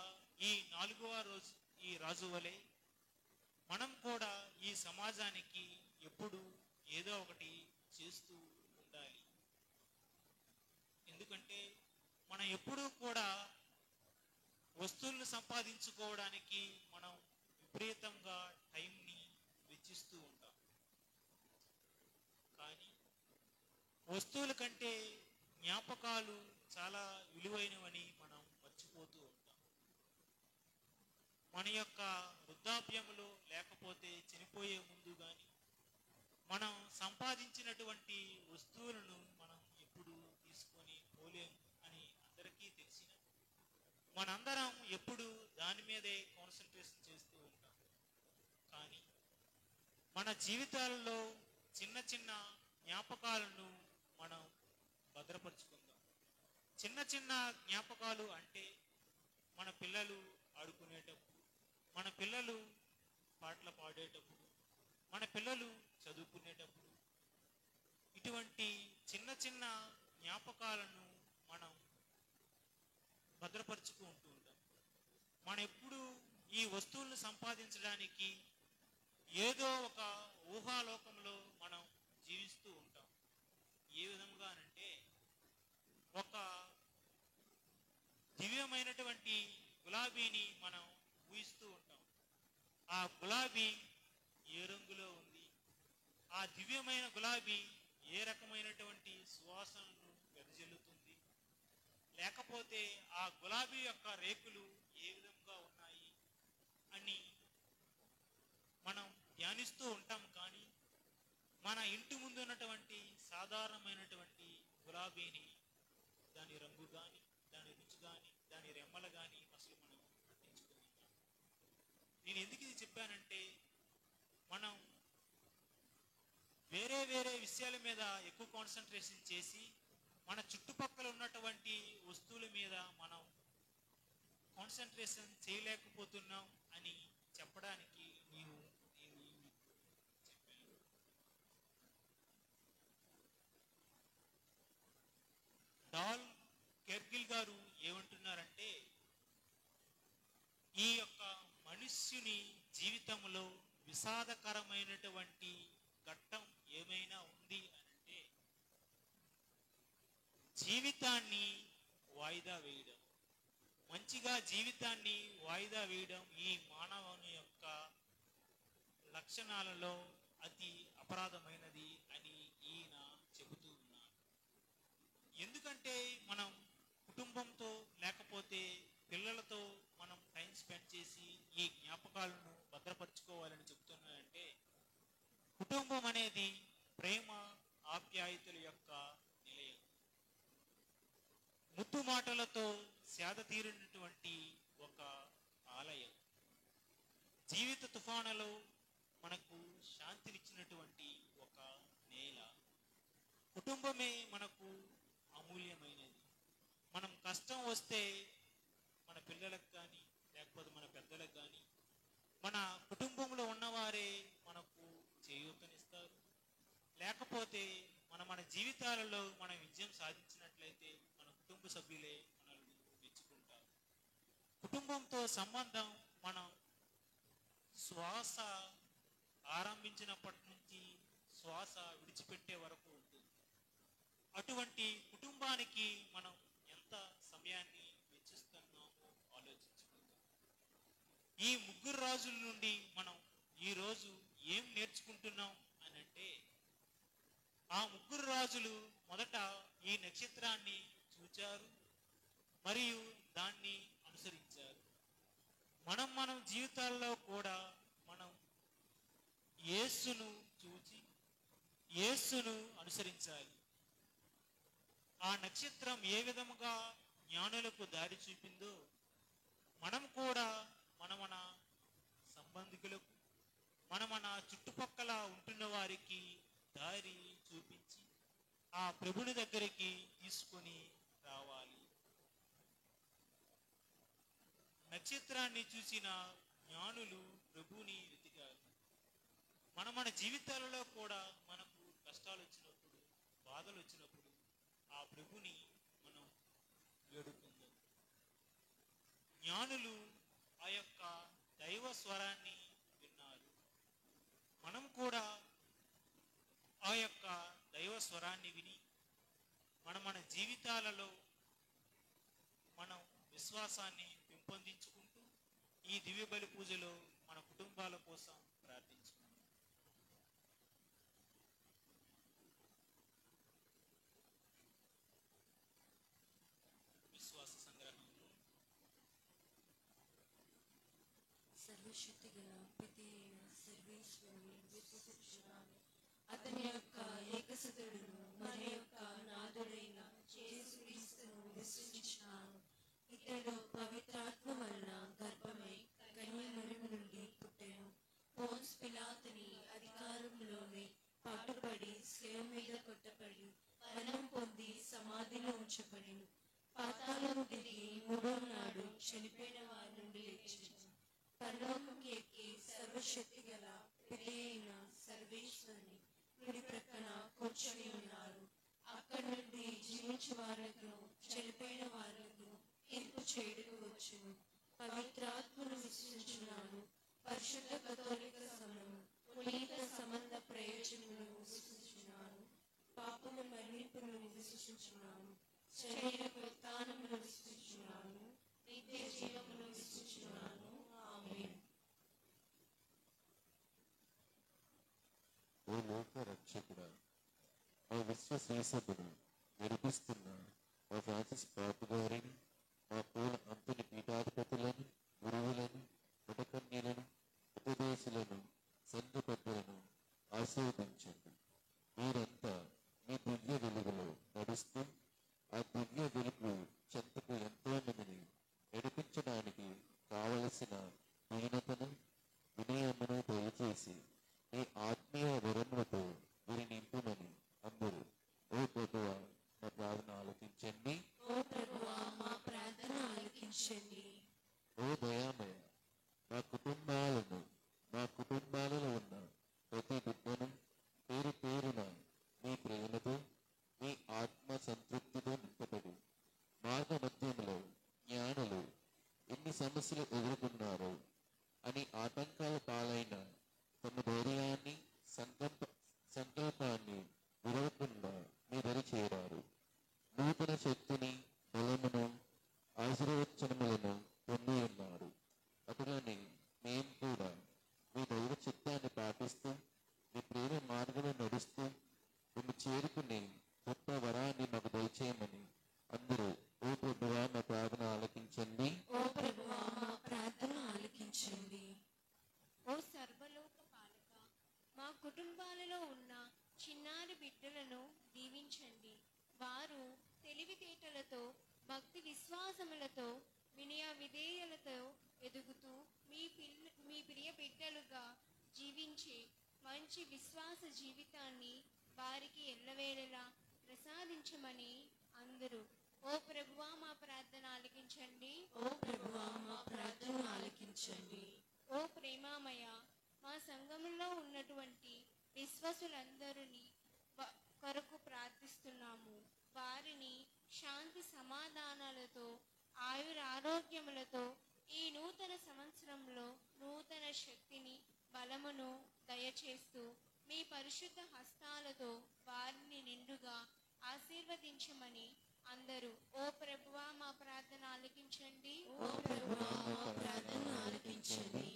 [SPEAKER 1] ఈ 4వ రోజు ఈ రాజు వలె మనం కూడా ఈ సమాజానికి ఎప్పుడు ఏదో ఒకటి చేస్తూ ఉండాలి. ఎందుకంటే మనం ఎప్పుడూ కూడా వస్తువులను సంపాదించుకోవడానికి మనం విపరీతంగా టైంని వెచ్చిస్తూ ఉంటాం. కానీ వస్తువుల కంటే జ్ఞాపకాలు చాలా విలువైనవని మనం మర్చిపోతూ ఉంటాం. మన యొక్క వృద్ధాప్యములో లేకపోతే చనిపోయే ముందు కానీ మనం సంపాదించినటువంటి వస్తువులను మనం ఎప్పుడు తీసుకొని పోలేము అని అందరికీ తెలిసిన మనందరం ఎప్పుడు దాని మీదే కాన్సన్ట్రేషన్ చేస్తూ ఉంటాం. కానీ మన జీవితాలలో చిన్న చిన్న జ్ఞాపకాలను మనం భద్రపరుచుకుందాం. చిన్న చిన్న జ్ఞాపకాలు అంటే మన పిల్లలు ఆడుకునేటప్పుడు, మన పిల్లలు పాటలు పాడేటప్పుడు, మన పిల్లలు చదువుకునేటప్పుడు, ఇటువంటి చిన్న చిన్న జ్ఞాపకాలను మనం భద్రపరుచుకుంటూ ఉంటాం. మనం ఎప్పుడు ఈ వస్తువులను సంపాదించడానికి ఏదో ఒక ఊహాలోకంలో మనం జీవిస్తూ ఉంటాం. ఏ విధంగా అంటే ఒక దివ్యమైనటువంటి గులాబీని మనం ఊహిస్తూ ఉంటాం. ఆ గులాబీ ఏ రంగులో ఉంది, ఆ దివ్యమైన గులాబీ ఏ రకమైనటువంటి సువాసనను వెదజల్లుతుంది, లేకపోతే ఆ గులాబీ యొక్క రేకులు ఏ విధంగా ఉన్నాయి అని మనం ధ్యానిస్తూ ఉంటాం. కానీ మన ఇంటి ముందు ఉన్నటువంటి సాధారణమైనటువంటి గులాబీని, దాని రంగు కానీ, దాని రుచి కానీ, దాని రెమ్మలు కానీ అసలు మనం పట్టించుకుంటాం. నేను ఎందుకు ఇది చెప్పానంటే మనం వేరే వేరే విషయాల మీద ఎక్కువ కాన్సన్ట్రేషన్ చేసి మన చుట్టుపక్కల ఉన్నటువంటి వస్తువుల మీద మనం కాన్సన్ట్రేషన్ చేయలేకపోతున్నాం అని చెప్పడానికి నేను మీకు చెప్పాను. డాల్ కెర్గిల్ గారు ఏమంటున్నారంటే ఈ యొక్క మనుష్యుని జీవితంలో విషాదకరమైనటువంటి ఘట్టం ఏమైనా ఉంది అంటే జీవితాన్ని వాయిదా వేయడం. మంచిగా జీవితాన్ని వాయిదా వేయడం ఈ మానవుని యొక్క లక్షణాలలో అతి అపరాధమైనది అని ఈయన చెబుతూ ఉన్నారు. ఎందుకంటే మనం కుటుంబంతో లేకపోతే పిల్లలతో మనం టైం స్పెండ్ చేసి ఈ జ్ఞాపకాలను భద్రపరచుకోవాలని చెప్తున్నాయంటే కుటుంబం అనేది ప్రేమ ఆప్యాయతల యొక్క నిలయం. ముద్దు మాటలతో సేద తీరినటువంటి ఒక ఆలయం. జీవిత తుఫానులో మనకు శాంతినిచ్చినటువంటి ఒక నేల. కుటుంబమే మనకు అమూల్యమైనది. మనం కష్టం వస్తే మన పిల్లలకు కానీ లేకపోతే మన పెద్దలకు కానీ మన కుటుంబంలో ఉన్నవారే మనకు చేయూతనిస్తారు. లేకపోతే మన జీవితాలలో మనం విజయం సాధించినట్లయితే మన కుటుంబ సభ్యులే మనల్ని మెచ్చుకుంటారు. కుటుంబంతో సంబంధం మనం శ్వాస ఆరంభించినప్పటి నుంచి శ్వాస విడిచిపెట్టే వరకు ఉంటుంది. అటువంటి కుటుంబానికి మనం ఎంత సమయాన్ని వెచ్చిస్తున్నామో ఆలోచించుకుందాం. ఈ ముగ్గురు రాజుల నుండి మనం ఈరోజు ఏం నేర్చుకుంటున్నాం అని అంటే ఆ ముగ్గురు రాజులు మొదట ఈ నక్షత్రాన్ని చూచారు మరియు దాన్ని అనుసరించారు. అనుసరించారు. మనం జీవితాల్లో కూడా మనం యేసును చూచి యేసును అనుసరించాలి. ఆ నక్షత్రం ఏ విధముగా జ్ఞానులకు దారి చూపిందో మనం కూడా మన సంబంధికులకు మన చుట్టుపక్కల ఉంటున్న వారికి దారి చూపించి ఆ ప్రభుని దగ్గరికి తీసుకొని రావాలి. నక్షత్రాన్ని చూసిన జ్ఞానులు ప్రభుని వెతికారు. మన జీవితాలలో కూడా మనకు కష్టాలు వచ్చినప్పుడు, బాధలు వచ్చినప్పుడు ఆ ప్రభుని మనం వేడుకుందాం. జ్ఞానులు ఆ యొక్క దైవ స్వరాన్ని విన్నారు. మనం కూడా ఆ యొక్క దైవ స్వరాన్ని విని మన జీవితాలలో మనం విశ్వాసాన్ని పెంపొందించుకుంటూ ఈ దివ్య బలి పూజలో మన కుటుంబాల కోసం ప్రార్థించుకుందాం. విశ్వాస సంగ్రహం.
[SPEAKER 3] సర్వశక్తి గల పితి అయిన సర్వేశ్వరుని విశ్వసించున్నాను. అతని యొక్క ఏకసుతుడును మన యొక్క నాథుడైన యేసుక్రీస్తును విశ్వసించున్నాను. ఇతడు పవిత్రాత్మ వలన గర్భమై కన్యమరియు నుండి పుట్టెను. పోన్స్ పిలాతుని అధికారంలోనే పాటుపడి శిలువ మీద కొట్టబడి మరణం పొంది సమాధిలో ఉంచబడెను. పాతాళము దిగి మూడవ నాడు చనిపోయిన వారి నుండి లేచెను. పరలోకముకి ఎక్కి సర్వశక్తి గల పితి అయిన సర్వేశ్వరుని కుడి ప్రక్కన కూర్చొని ఉన్నారు. అక్కడి నుండి జీవించు వారులను చనిపోయిన వారులను తీర్పు చేయుటకు వచ్చును. పవిత్రాత్మను విశ్వసించున్నాను. పరిశుద్ధ కథోలిక సంఘము, పునీత సంబంధ ప్రయోజనములను విశ్వసించున్నాను. పాపము మన్నింపును విశ్వసించున్నాను. శరీర ఉత్థానమును విశ్వసించున్నాను. నిత్య జీవమును విశ్వసించున్నాను. ఆమేన్.
[SPEAKER 2] ఓ లోక రక్షకుడా, ఓ విశ్వశ్రేసభను నడిపిస్తున్న ఓ ఫ్రాన్సిస్ పాపు గారిని, మా పూల అంతుని పీఠాధిపతులను, గురువులను, మఠకన్యలను, ఉపదేశులను, సంఘ పెద్దలను ఆశీర్వదించండి. మీరంతా మీ దివ్య వెలుగులో నడుస్తూ ఆ దివ్య వెలుగు చెంతకు ఎంతో మందిని నడిపించడానికి కావలసిన దీనతను, వినయమును దయచేసి మీ ఆత్మీయ వరములతో వీరి నింపుమని అందరూ ఓ ప్రభువా మా ప్రార్థన ఆలకించండి.
[SPEAKER 3] ఓ ప్రభువా మా ప్రార్థన ఆలకించండి.
[SPEAKER 2] ఓ దయామయ, మా కుటుంబాలలో ఉన్న ప్రతి బిడ్డను పేరు పేరున మీ ప్రేమతో, మీ ఆత్మ సంతృప్తితో నింపబడి మార్గ మధ్యంలో జ్ఞానులు ఎన్ని సమస్యలు ఎదుర్కొన్నారో అని ఆటంకాల పాలైన తమ ధైర్యాన్ని, సంకల్పాన్ని విరవకుండా మీ దరి చేరారు. నూతన శక్తిని, బలమును, ఆశీర్వచనములను పొంది ఉన్నారు. అటులని మేము కూడా మీ దైవ చిత్తాన్ని పాటిస్తూ మీ ప్రేమ మార్గంలో నడుస్తూ మేము చేరుకునే గొప్ప వరాన్ని మాకు దయచేయమని అందరూ ఓ ప్రభువా మా ప్రార్థన ఆలకించండి.
[SPEAKER 3] ఓ ప్రభువా మా ప్రార్థన ఆలకించండి.
[SPEAKER 5] ఓ సర్వలోక పాలక, మా కుటుంబాలలో ఉన్న చిన్నారి బిడ్డలను దీవించండి. వారు తెలివితేటలతో, భక్తి విశ్వాసములతో, వినయ విధేయలతో ఎదుగుతూ మీ ప్రియ బిడ్డలుగా జీవించే మంచి విశ్వాస జీవితాన్ని వారికి ఎల్లవేళలా ప్రసాదించమని అందరూ ఓ ప్రభువా మా ప్రార్థన ఆలకించండి.
[SPEAKER 3] ఓ ప్రభువా మా ప్రార్థన ఆలకించండి.
[SPEAKER 5] ఓ ప్రేమామయ, మా సంఘములో ఉన్నటువంటి విశ్వాసులందరినీ కొరకు ప్రార్థిస్తున్నాము. వారిని శాంతి సమాధానాలతో, ఆయురారోగ్యములతో ఈ నూతన సంవత్సరంలో నూతన శక్తిని, బలమును దయచేస్తూ మీ పరిశుద్ధ హస్తాలతో వారిని నిండుగా ఆశీర్వదించమని అందరూ ఓ ప్రభువా మా ప్రార్థన ఆలకించండి.
[SPEAKER 3] ఓ ప్రభువా మా ప్రార్థన ఆలకించండి.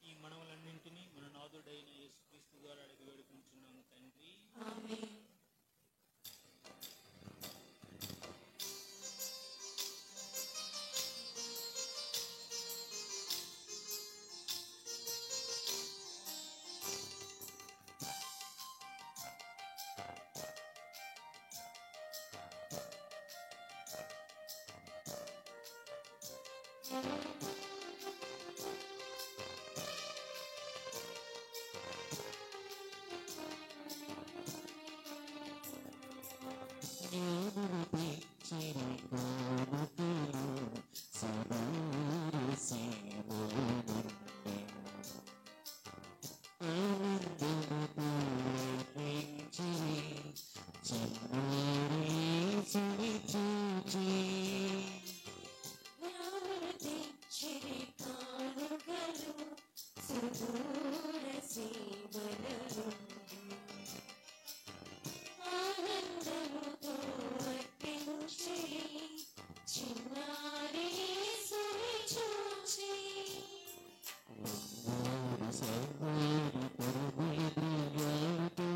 [SPEAKER 1] ఈ మనవులన్నింటినీ మన నాథుడైన యేసుక్రీస్తు ద్వారా అడిగి వేడుకుంటున్నాము తండ్రి.
[SPEAKER 2] జ్ఞానులపై చిరు కానుకలు సుదూర సీమల నుండి ఆనందముతో అర్పించి చిన్నారి యేసుని చూచి
[SPEAKER 3] జ్ఞానులెచ్చిరి కానుకలు సుదూర సీమల నుండి ఆనందముతో అర్పించిరి చిన్నారి యేసుని చూచి
[SPEAKER 2] వారు సర్వారి పరుగుల ద్రవ్యాలతో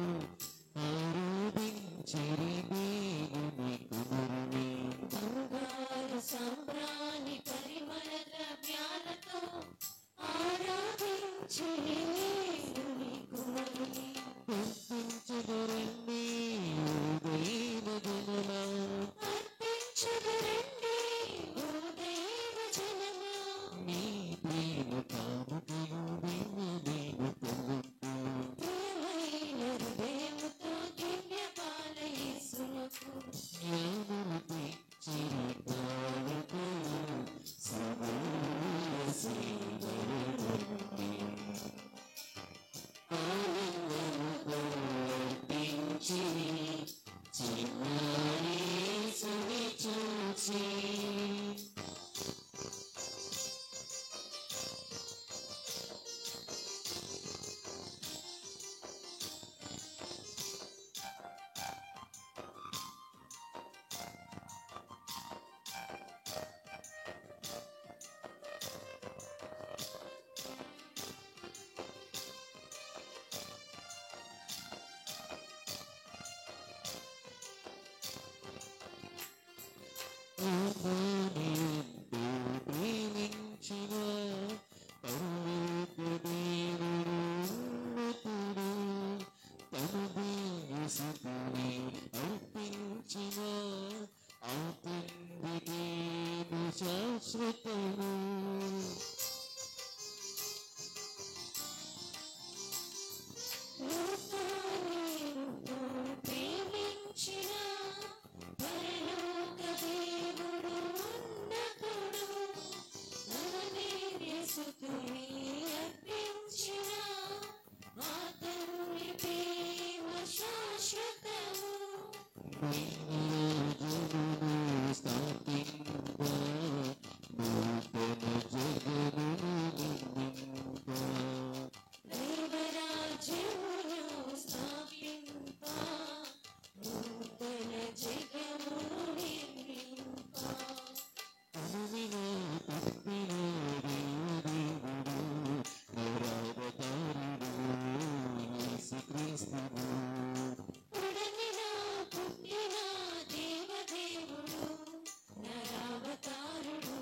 [SPEAKER 2] ఆరాధించిరి దేవుని కుమారుని
[SPEAKER 3] బంగారు సాంబ్రాణి పరిమళ ద్రవ్యాలతో ఆరాధించిరి దేవుని కుమారుని
[SPEAKER 2] అర్పించదరండి ఓ దైవ జనులా
[SPEAKER 3] అర్పించదరండి ఓ దైవ జనమా
[SPEAKER 2] నీ ప్రేమ కానుకలు దేవ తలంపులు
[SPEAKER 3] ప్రియమైన హృదయముతో దివ్యపాల యేసునకు
[SPEAKER 2] జ్ఞానులపై చిరు కానుకలు సుదూర సీమల నుండి ఆనందముతో అర్పించిరి చిన్నారి యేసుని చూచి ఆహ్వానింతూ ప్రేమించిన పరలోక దేవుడు ఉన్నతుడు తన దివ్యసుతుని అర్పించిన ఆ తండ్రి ప్రేమ శాశ్వతము
[SPEAKER 3] లోకాన్నితో ప్రేమించిన పరలోక దేవుడు ఉన్నతుడు తన దివ్యసుతుని అర్పించిన ఆ తండ్రి ప్రేమ శాశ్వతము
[SPEAKER 2] జగమును స్థాపింప నూతన జగమును నిర్మింప
[SPEAKER 3] దైవరాజ్యమును స్థాపింప నూతన జగమును నిర్మింప
[SPEAKER 2] తనవిగా పుట్టిన దేవుడు నరావతారుడు యేసుక్రీస్తువు
[SPEAKER 3] పుడమిన పుట్టిన దేవదేవుడు నరావతారుడు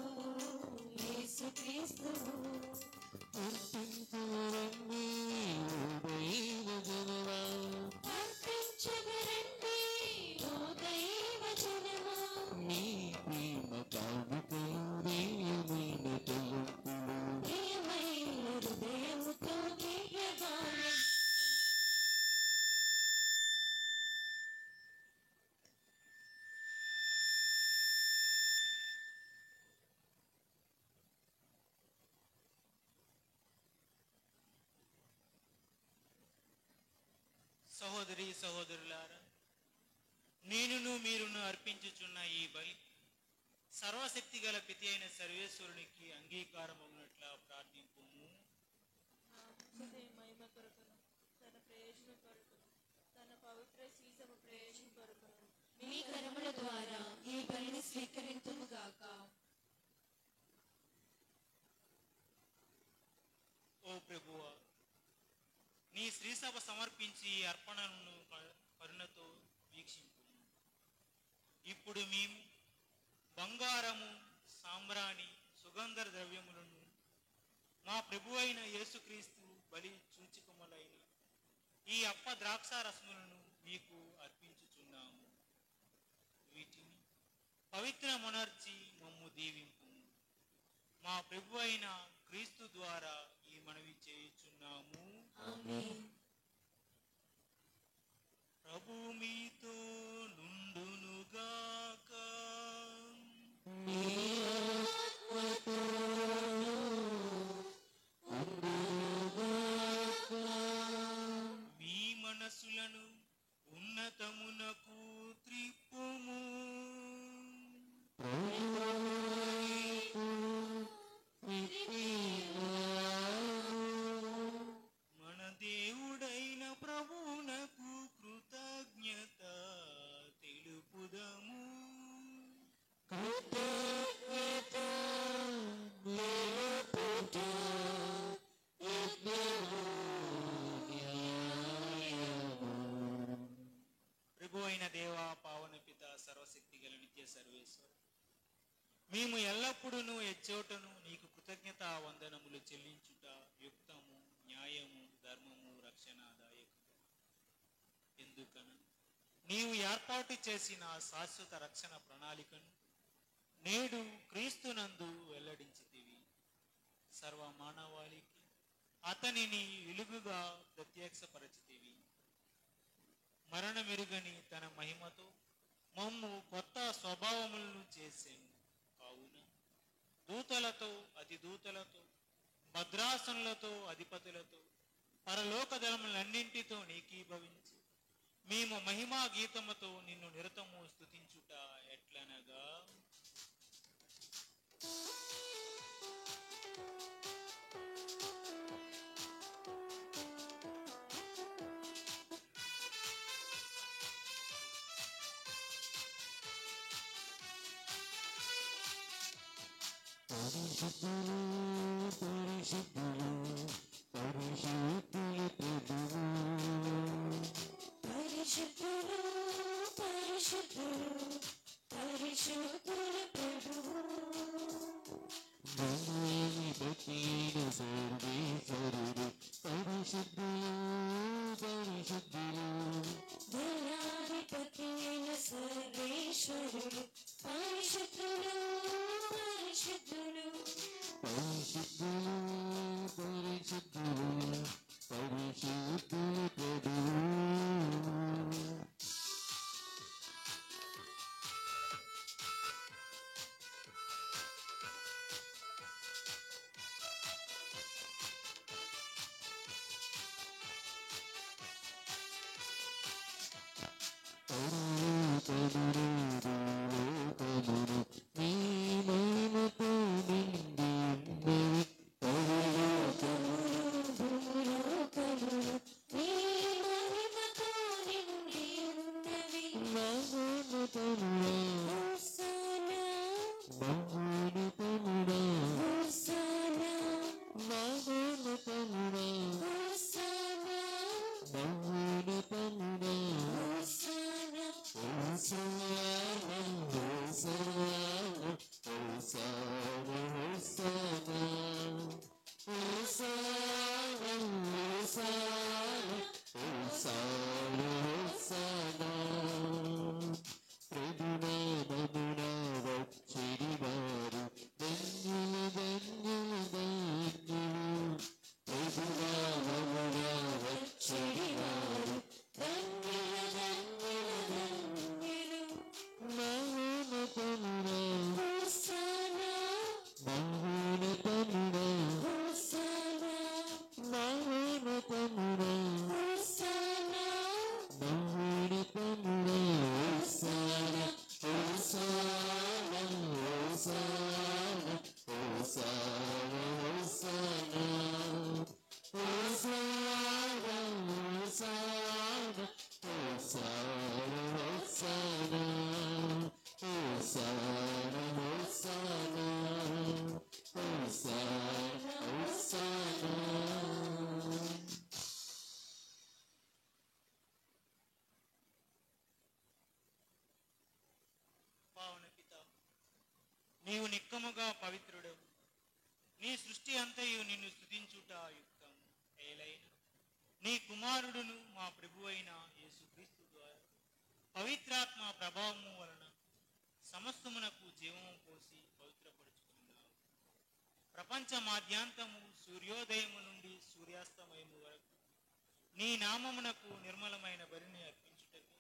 [SPEAKER 3] యేసుక్రీస్తువు
[SPEAKER 2] అర్పించరండి ఓ దైవ జనులా
[SPEAKER 3] అర్పించగరండి ఓ దైవ జనమా
[SPEAKER 2] నీ ప్రేమ కానుకలు దేవమైన తలంపులు
[SPEAKER 3] ప్రియమైన హృదయముతో దివ్యగానం
[SPEAKER 1] సహోదరి సహోదరులారా, నేనును మీరును అర్పించుచున్న ఈ బలి సర్వశక్తి గల పితి అయిన సర్వేశ్వరునికి అంగీకారం ఉన్నట్ల ప్రార్థింపుము.
[SPEAKER 6] మహిమ కొరకును తన ప్రయోజనం కొరకును తన పవిత్ర సీసము ప్రయోజనం కొరకును
[SPEAKER 3] మీ కరముల ద్వారా ఈ బలిని స్వీకరింతుముగాక
[SPEAKER 1] ఓ ప్రభువా, నీ శ్రీసభ సమర్పించి ఈ అర్పణను కరుణతో వీక్షింపు. ఇప్పుడు మేము బంగారము సాంబ్రాణి సుగంధ ద్రవ్యములను మా ప్రభు అయిన యేసుక్రీస్తు బలి సూచికములైన ఈ అప్ప ద్రాక్ష రసములను మీకు అర్పించుచున్నాము. వీటిని పవిత్ర మొనర్చి మమ్ము దీవింపు. మా ప్రభు అయిన క్రీస్తు ద్వారా ఈ మనవి చేయుచున్నాము.
[SPEAKER 3] ఆమేన్.
[SPEAKER 1] ప్రభు మీతో నుండునుగాక. మీ మనసులను ఉన్నతమునకు త్రిప్పుము. మన దేవుడైన ప్రభువునకు కృతజ్ఞత తెలుపుదము. ప్రభు అయిన దేవ, పావన పిత, సర్వశక్తి గల నిత్య సర్వేశ్వర, మేము ఎల్లప్పుడూ ఎచ్చోటను నీకు కృతజ్ఞత వందనములు చెల్లించుట యుక్తము, న్యాయము, ధర్మము, రక్షణాదాయకము. ఎందుకన నీవు ఏర్పాటు చేసిన శాశ్వత రక్షణ ప్రణాళికను నేడు క్రీస్తునందు వెల్లడించితివి. సర్వ మానవాళికి అతనిని వెలుగుగా ప్రత్యక్షపరచితివి. మరణమెరుగని తన మహిమతో మమ్ము కొత్త స్వభావములను చేసేను. కావున దూతలతో, అతిదూతలతో, భద్రాసనులతో, అధిపతులతో, పరలోక దళములన్నింటితో నీకీభవించి మేము మహిమా గీతముతో నిన్ను నిరతము స్తుతించుట ఎట్లనగా,
[SPEAKER 2] పరిశుద్ధులు పరిశుద్ధులు పరిశుద్ధులు ప్రభువు.
[SPEAKER 3] పరిశుద్ధులు పరిశుద్ధులు పరిశుద్ధులు ప్రభువు.
[SPEAKER 2] మహిమపతిన సర్వేశ్వరుడు పరిశుద్ధులు పరిశుద్ధులు.
[SPEAKER 3] దయాధిపతి అయిన సర్వేశ్వరుడు పరిశుద్ధులు పరిశుద్ధులు.
[SPEAKER 2] పరిశుద్ధులు పరిశుద్ధులు పరిశుద్ధులు ప్రభువు.
[SPEAKER 1] పావన పిత, నీవు నిక్కముగా పవిత్రుడవు. నీ సృష్టి అంతయు నిన్ను స్తుతించుట యుక్తం. ఏలైన నీ కుమారుడును మా ప్రభువైన యేసుక్రీస్తు ద్వారా పవిత్రాత్మ ప్రభావము వలన సమస్తమునకు జీవము పోసి పవిత్రపరుచుకున్నావు. ప్రపంచ మాధ్యాంతము సూర్యోదయము నుండి సూర్యాస్తమయము వరకు నీ నామమునకు నిర్మలమైన బలిని అర్పించుటకు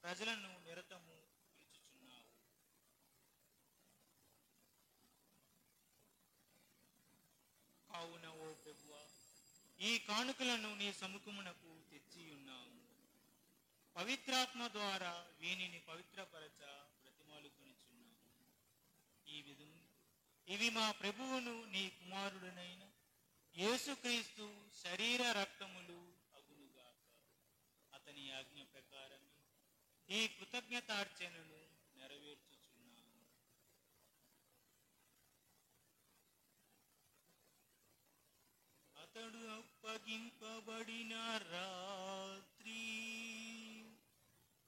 [SPEAKER 1] ప్రజలను నిరతము పిలుచుచున్నావు. కావున ఓ ప్రభువా, ఈ కానుకలను నీ సముఖమునకు తెచ్చి ఉన్నాము. పవిత్రాత్మ ద్వారా వీనిని పవిత్రపరచ బ్రతిమాలుకొనుచున్నాము. ఈ విధము ఇవి మా ప్రభువును నీ కుమారుడునైన యేసుక్రీస్తు శరీర రక్తములు అగునుగాక. అతని ఆజ్ఞ ప్రకారం ఈ కృతజ్ఞతార్చనను నెరవేర్చుచున్నాము. అతడు అప్పగింపబడిన రాత్రి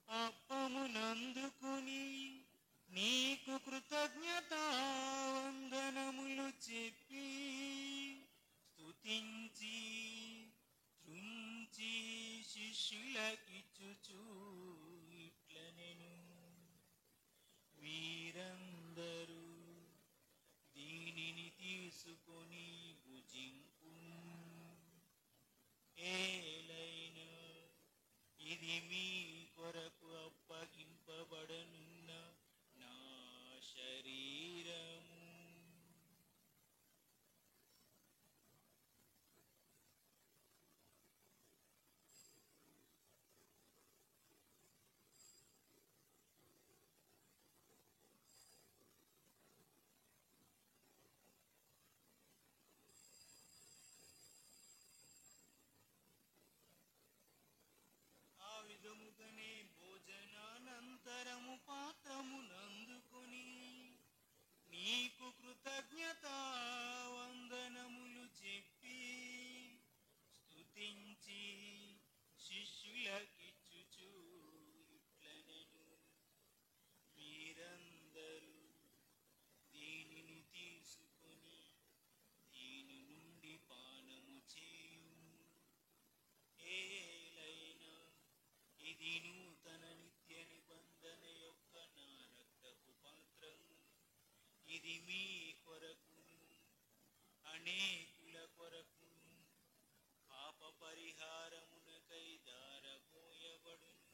[SPEAKER 1] అప్పమునందుకుని నీకు కృతజ్ఞతావందనములు చెప్పి స్తుతించి త్రుంచి శిష్యులకిచ్చుచు ఇట్లనెను, వీరందరూ దీనిని తీసుకొని భుజింపు, ఏలైన ఇది మీ కొరకు అప్పగింపబడనున్న నా శరీరము. ఆ విధముగానే భోజనానంతరము పాత్రమునందుకొని నీకు కృతజ్ఞతావందనములు చెప్పి స్తుతించి శిష్యులకిచ్చుచు ఇట్లనెను, మీరందరూ దీనిని తీసుకొని దీని నుండి పానము చేయుము, ఏలైన ఇది నూతన నిత్య నిబంధన యొక్క నా రక్తపు పాత్రము. ఇది మీ కొరకును అనేకుల కొరకును పాప పరిహారమునకై దారపోయబడును.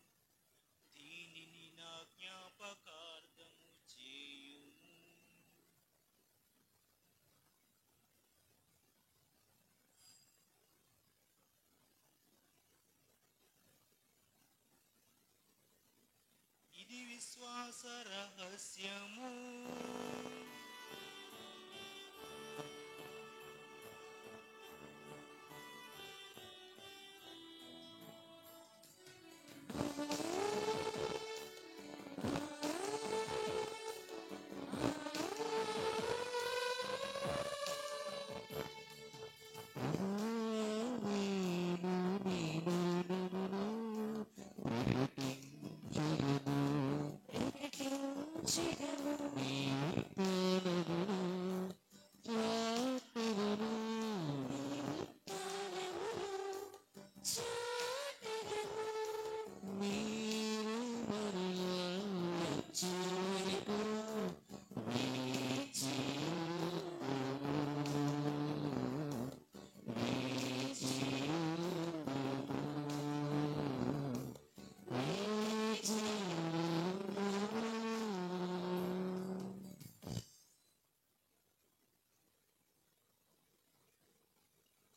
[SPEAKER 1] దీనిని నా జ్ఞాపకార్థము చేయుము. ఇది విశ్వాస రహస్యము.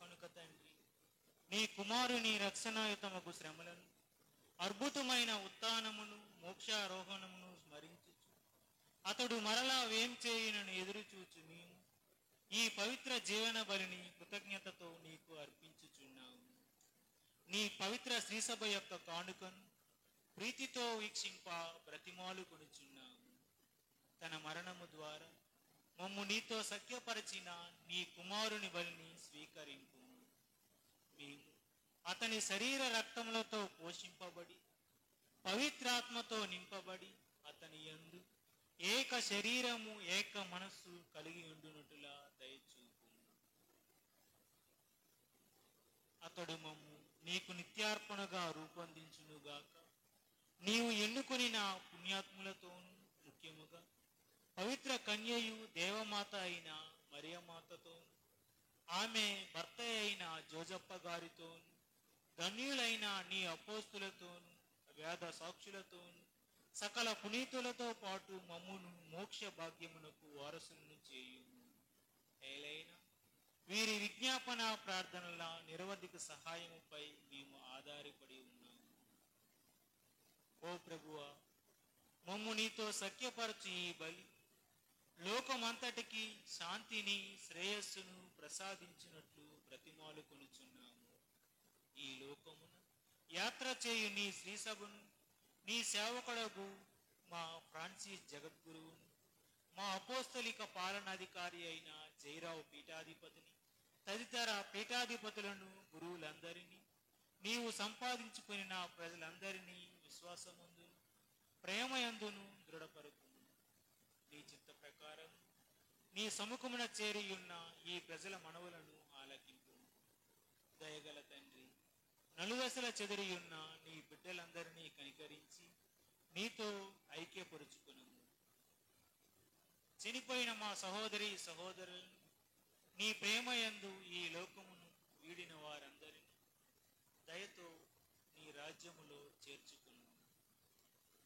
[SPEAKER 1] కనుక తండ్రి, నీ కుమారుని రక్షణాయుతమగు శ్రమలను, అద్భుతమైన ఉత్థానమును, మోక్షారోహణమును స్మరించుచు అతడు మరలా వేం చేయునని ఎదురుచూచు మేము ఈ పవిత్ర జీవన బలిని కృతజ్ఞతతో నీకు అర్పించుచున్నాము. నీ పవిత్ర శ్రీసభ యొక్క కానుకను ప్రీతితో వీక్షింప బ్రతిమాలుకొనుచున్నాము. తన మరణము ద్వారా మమ్ము నీతో సఖ్యపరిచిన నీ కుమారుని బలిని స్వీకరింపు. మేము అతని శరీర రక్తములతో పోషింపబడి పవిత్రాత్మతో నింపబడి అతని యందు ఏక శరీరము ఏక మనస్సు కలిగి ఉండునట్టులా దయచూపు. అతడు మమ్ము నీకు నిత్యార్పణగా రూపొందించునుగాక. నీవు ఎన్నుకొని నా పుణ్యాత్ములతోనూ ముఖ్యముగా పవిత్ర కన్యయు దేవమాత అయిన మరియమాతతోను ఆమె భర్త అయిన జోజప్ప గారితోను ధన్యులైన నీ అపోస్తులతోను వేద సాక్షులతోను సకల పునీతులతో పాటు మమ్మును మోక్ష భాగ్యమునకు వారసులను చేయుము. ఏలైన వీరి విజ్ఞాపన ప్రార్థనల నిరవధిక సహాయముపై మేము ఆధారపడి ఉన్నాము. ఓ ప్రభువా, మమ్ము నీతో సఖ్యపరచు ఈ బలి లోకమంతటికి శాంతిని శ్రేయస్సును ప్రసాదించినట్లు బ్రతిమాలు కొనుచున్నాము. ఈ లోకమున యాత్ర చేయు నీ శ్రీసభను నీ సేవకుడకు మా ఫ్రాన్సిస్ జగద్గురువును మా అపోస్తలిక పాలనాధికారి అయిన జైరావు పీఠాధిపతిని తదితర పీఠాధిపతులను గురువులందరినీ నీవు సంపాదించుకుని ప్రజలందరినీ విశ్వాసమందును ప్రేమయందును దృఢపరుకుము. నీ చిత్త ప్రకారం నీ సముఖమున చేరియున్న ఈ ప్రజల మనవులను ఆలకింపు. దయగల తండ్రి, నలుదశల చెదిరియున్న నీ బిడ్డలందరినీ కనికరించి నీతో ఐక్యపరుచుకును. చనిపోయిన మా సహోదరి సహోదరులను నీ ప్రేమయందు ఈ లోకమును వీడిన వారందరినీ దయతో నీ రాజ్యములో చేర్చుకును.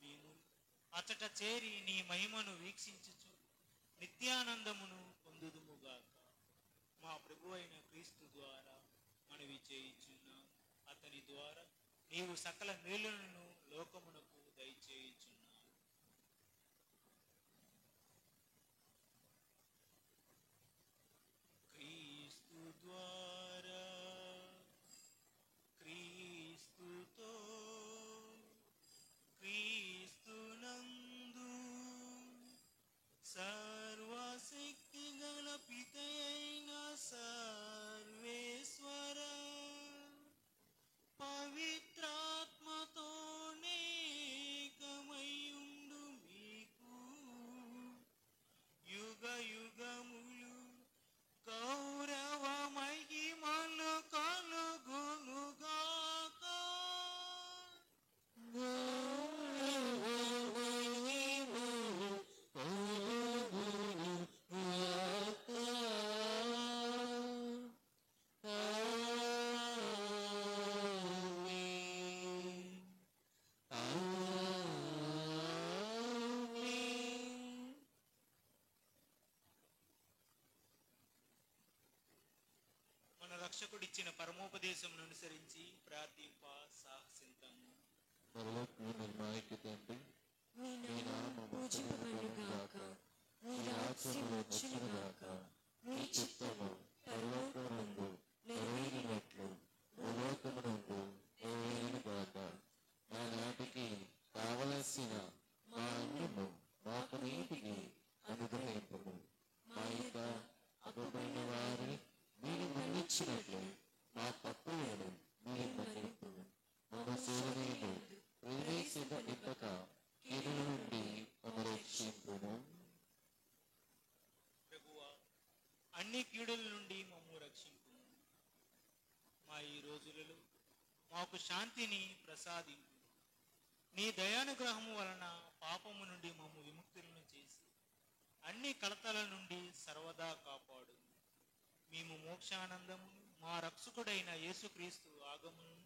[SPEAKER 1] మేము అచట చేరి నీ మహిమను వీక్షించుచు నిత్యానందమును పొందుదుముగాక. మా ప్రభు అయిన క్రీస్తు ద్వారా మనవి చేయుచున్నాం. అతని ద్వారా నీవు సకల మేలులను లోకమునకు దయచేయుచున్నావు. క్రీస్తు ద్వారా క్రీస్తుతో క్రీస్తునందు సర్వశక్తి గల పితయైన సర్వేశ్వర పవిత్రాత్మతోనే కమయుండు మీకు యుగ యుగములు గౌరవ మహిమలు కలుగునుగాక. మన రక్షకుడిచ్చిన పరమోపదేశమును అనుసరించి ప్రార్థింప సాహసింతము.
[SPEAKER 2] పరలోకము నిర్మాయకు తండ్రి,
[SPEAKER 3] నీ నామము పూజింపబడుగాక, నీ రాజ్యము వచ్చునుగాక, నీ చిత్తము పరలోకమందు నెరవేరినట్లు భూలోకమునందు నెరవేరునుగాక.
[SPEAKER 2] నానాటికి కావలసిన మా అన్నము మాకు నీటికి అనుగ్రహింపము. మా యొక్క అపమైన వారిని మీరు మన్నించినట్లు మా తప్పులను మీరు మన్నింపుము. మన శోధనను ప్రవేశింపక కీడు నుండి మమ్ము రక్షింపుము.
[SPEAKER 1] ప్రభువా, అన్ని కీడుల నుండి మమ్ము రక్షింపు. మా ఈ రోజులలో మాకు శాంతిని ప్రసాదింపు. నీ దయానుగ్రహము వలన పాపము నుండి మమ్ము విముక్తులను చేసి అన్ని కలతల నుండి సర్వదా కాపాడు. మేము మోక్షానందమును మా రక్షకుడైన యేసుక్రీస్తు ఆగమును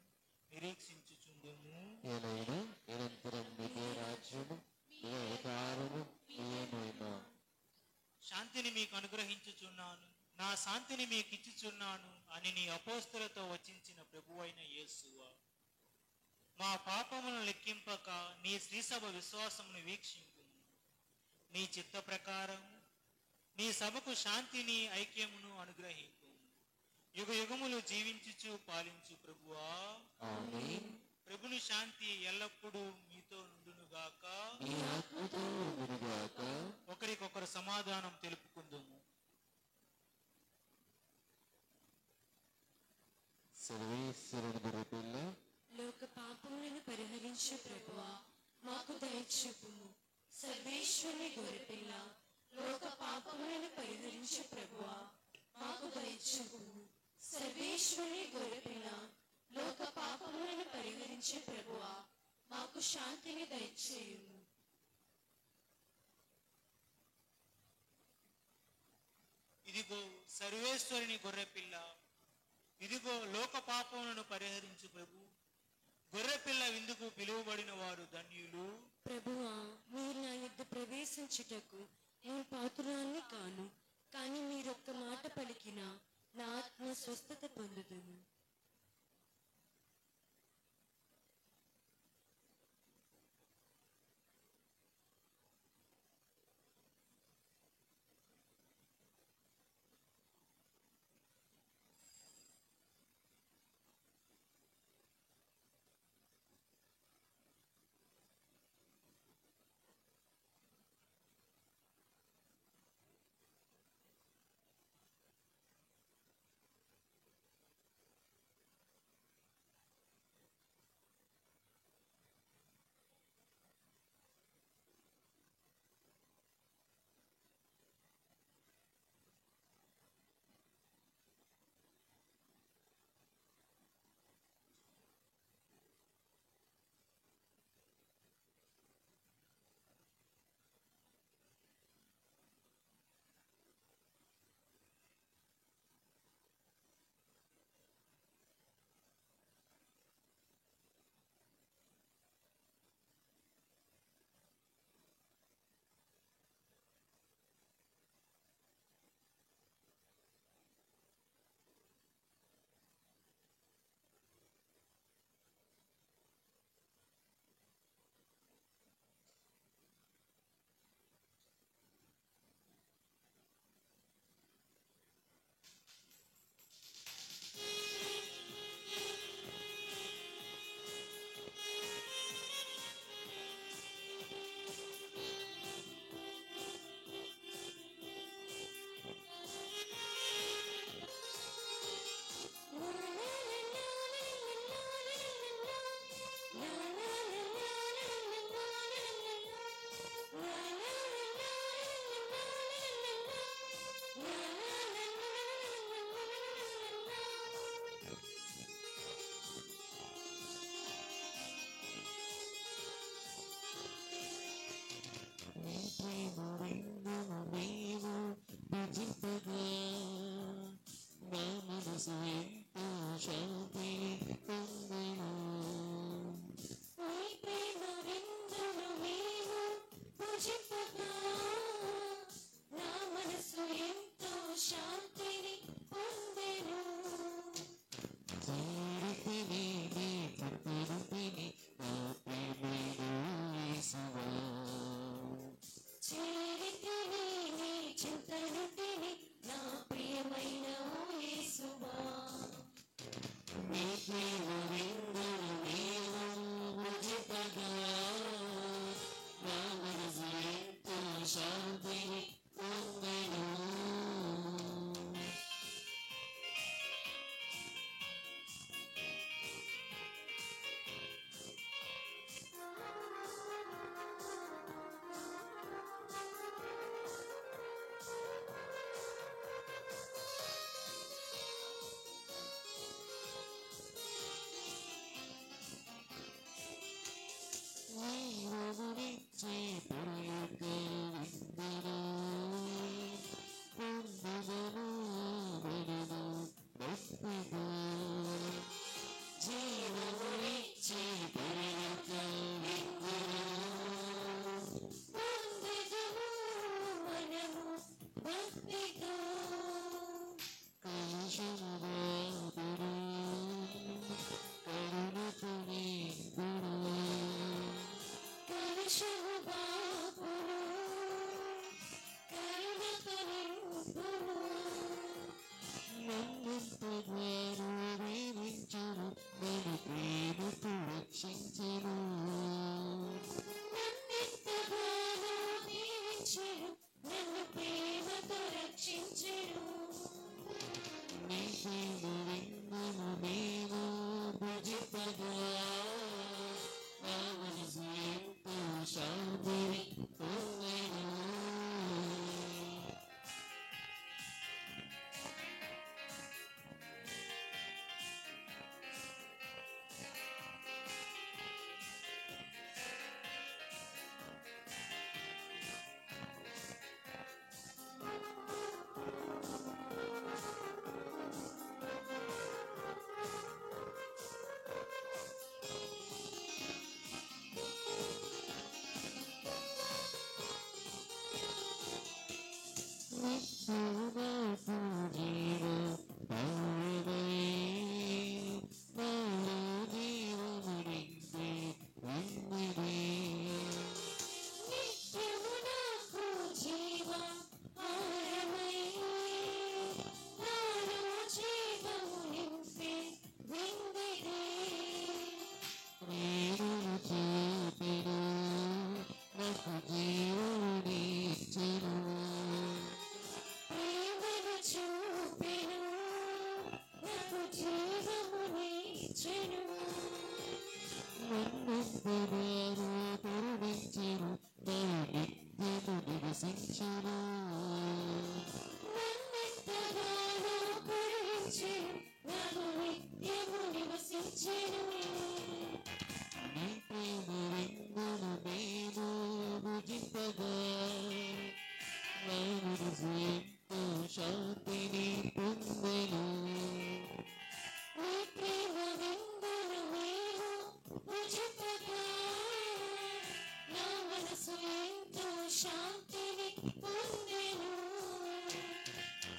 [SPEAKER 1] నిరీక్షించుచుందుము.
[SPEAKER 2] ఏలైనా నిరంతరం మీదే రాజ్యము, మీ అధికారము, మీదే మహిమ.
[SPEAKER 1] శాంతిని మీకు అనుగ్రహించుచున్నాను, నా శాంతిని మీకు ఇచ్చుచున్నాను అని నీ అపోస్తలతో వచించిన ప్రభువైన యేసువా, మా పాపములను లెక్కింపక నీ శ్రీసభ విశ్వాసమును వీక్షింపు. నీ చిత్త ప్రకారం నీ సభకు శాంతిని ఐక్యమును అనుగ్రహింపు. యుగ యుగములు జీవించుచు పాలించు ప్రభువా.
[SPEAKER 2] ఆమేన్.
[SPEAKER 1] ప్రభుని శాంతి ఎల్లప్పుడూ మీతో నుండునుగాక.
[SPEAKER 2] మీ ఆత్మతో ఉండునుగాక.
[SPEAKER 1] ఒకరికొకరు సమాధానం తెలుపుకుందుము.
[SPEAKER 2] సర్వేశ్వరుని గొర్రెపిల్ల,
[SPEAKER 3] లోక పాపములను పరిహరించు ప్రభువా, మాకు దయచూపుము. సర్వేశ్వరుని గొర్రెపిల్ల, లోక పాపములను పరిహరించు ప్రభువా, మాకు దయచూపుము. సర్వేశ్వరుని గొర్రెపిల్ల, లోక పాపములను పరిహరించు ప్రభువా, మాకు శాంతిని దయచేయుము.
[SPEAKER 1] ఇది ఇదిగో సర్వేశ్వరుని గొర్రెపిల్ల, ఇదిగో లోక పాపములను పరిహరించు ప్రభు. గొర్రెపిల్ల విందుకు పిలువబడిన వారు ధన్యులు.
[SPEAKER 3] ప్రభువా, మీరు నా యుద్ధ ప్రవేశించుటకు నేను పాత్రురాన్ని కాను, కానీ మీరొక్క మాట పలికినా నా ఆత్మ స్వస్థత పొందుదును.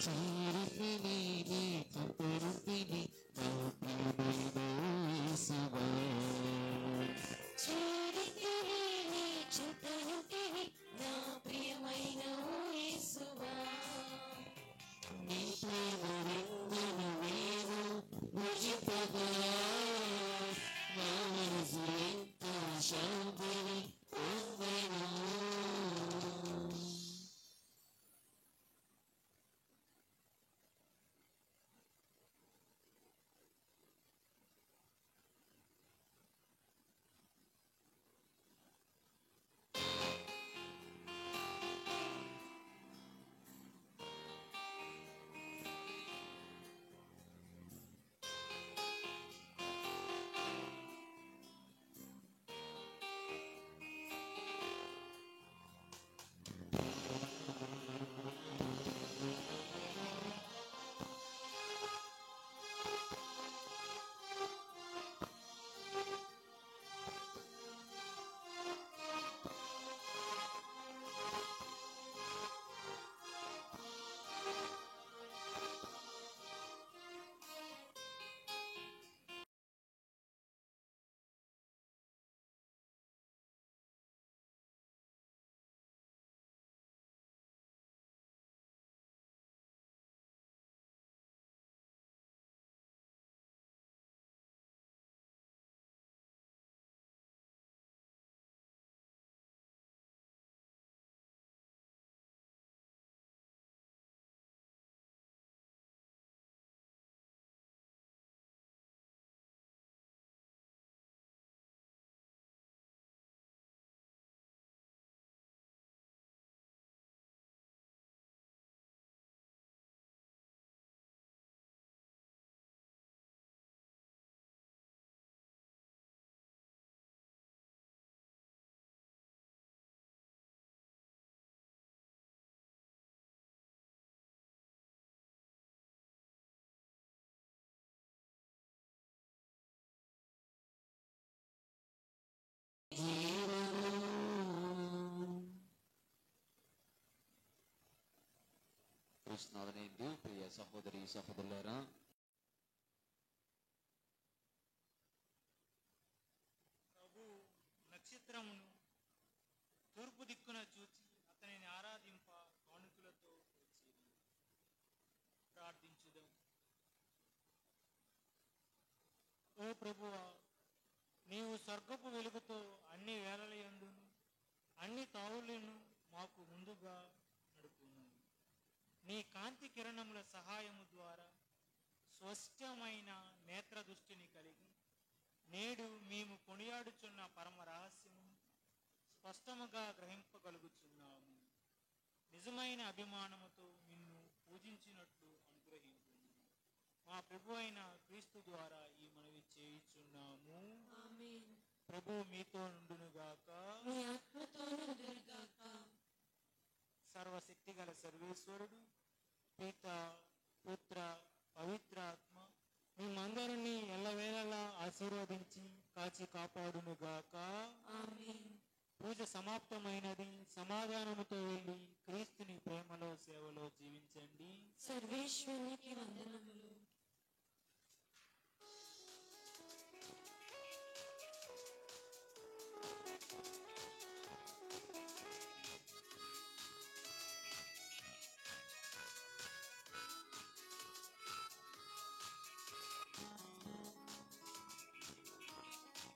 [SPEAKER 2] చేరితిని నీ చెంతరుంటిని నా ప్రియమైన యేసువా.
[SPEAKER 3] చేరితిని నీ చింతయుంటిని నా ప్రియమైన యేసువా.
[SPEAKER 2] నీ ప్రేమ విందును నేను భుజింపగా నా మనసు ఎంతో శాంతిని పొందెను.
[SPEAKER 7] కృష్ణావనేందు ప్రియ సహోదరి సహోదరులారా,
[SPEAKER 1] ప్రభు నక్షత్రమును తూర్పు దిక్కున చూచి అతనిని ఆరాధింప కానుకలతో వచ్చేది. ప్రార్థించుదాం. ఓ ప్రభువా, నీవు స్వర్గపు వెలుగుతో అన్ని వేళలయందును అన్ని తావులను మాకు ముందుగా నడుపును. నీ కాంతి కిరణముల సహాయము ద్వారా స్పష్టమైన నేత్ర దృష్టిని కలిగి నేడు మేము కొనియాడుచున్న పరమ రహస్యము స్పష్టముగా గ్రహింపగలుగుచున్నాము. నిజమైన అభిమానముతో నిన్ను పూజించినట్లు అనుగ్రహించుము. మా ప్రభు అయిన క్రీస్తు ద్వారా ఈ మనవి చేయుచున్నాము.
[SPEAKER 3] ఆమేన్.
[SPEAKER 1] ప్రభు మీతో నుండునుగాక.
[SPEAKER 3] నీ ఆత్మతోనుండునుగాక.
[SPEAKER 1] సర్వశక్తి గల సర్వేశ్వరుడు పిత పుత్ర పవిత్రాత్మ మేమందరినీ ఎల్లవేళలా ఆశీర్వదించి కాచి కాపాడునుగాక.
[SPEAKER 3] ఆమేన్.
[SPEAKER 1] పూజ సమాప్తమైనది. సమాధానముతో వెళ్ళి క్రీస్తుని ప్రేమలో సేవలో జీవించండి.
[SPEAKER 3] సర్వేశ్వరునికి వందనములు.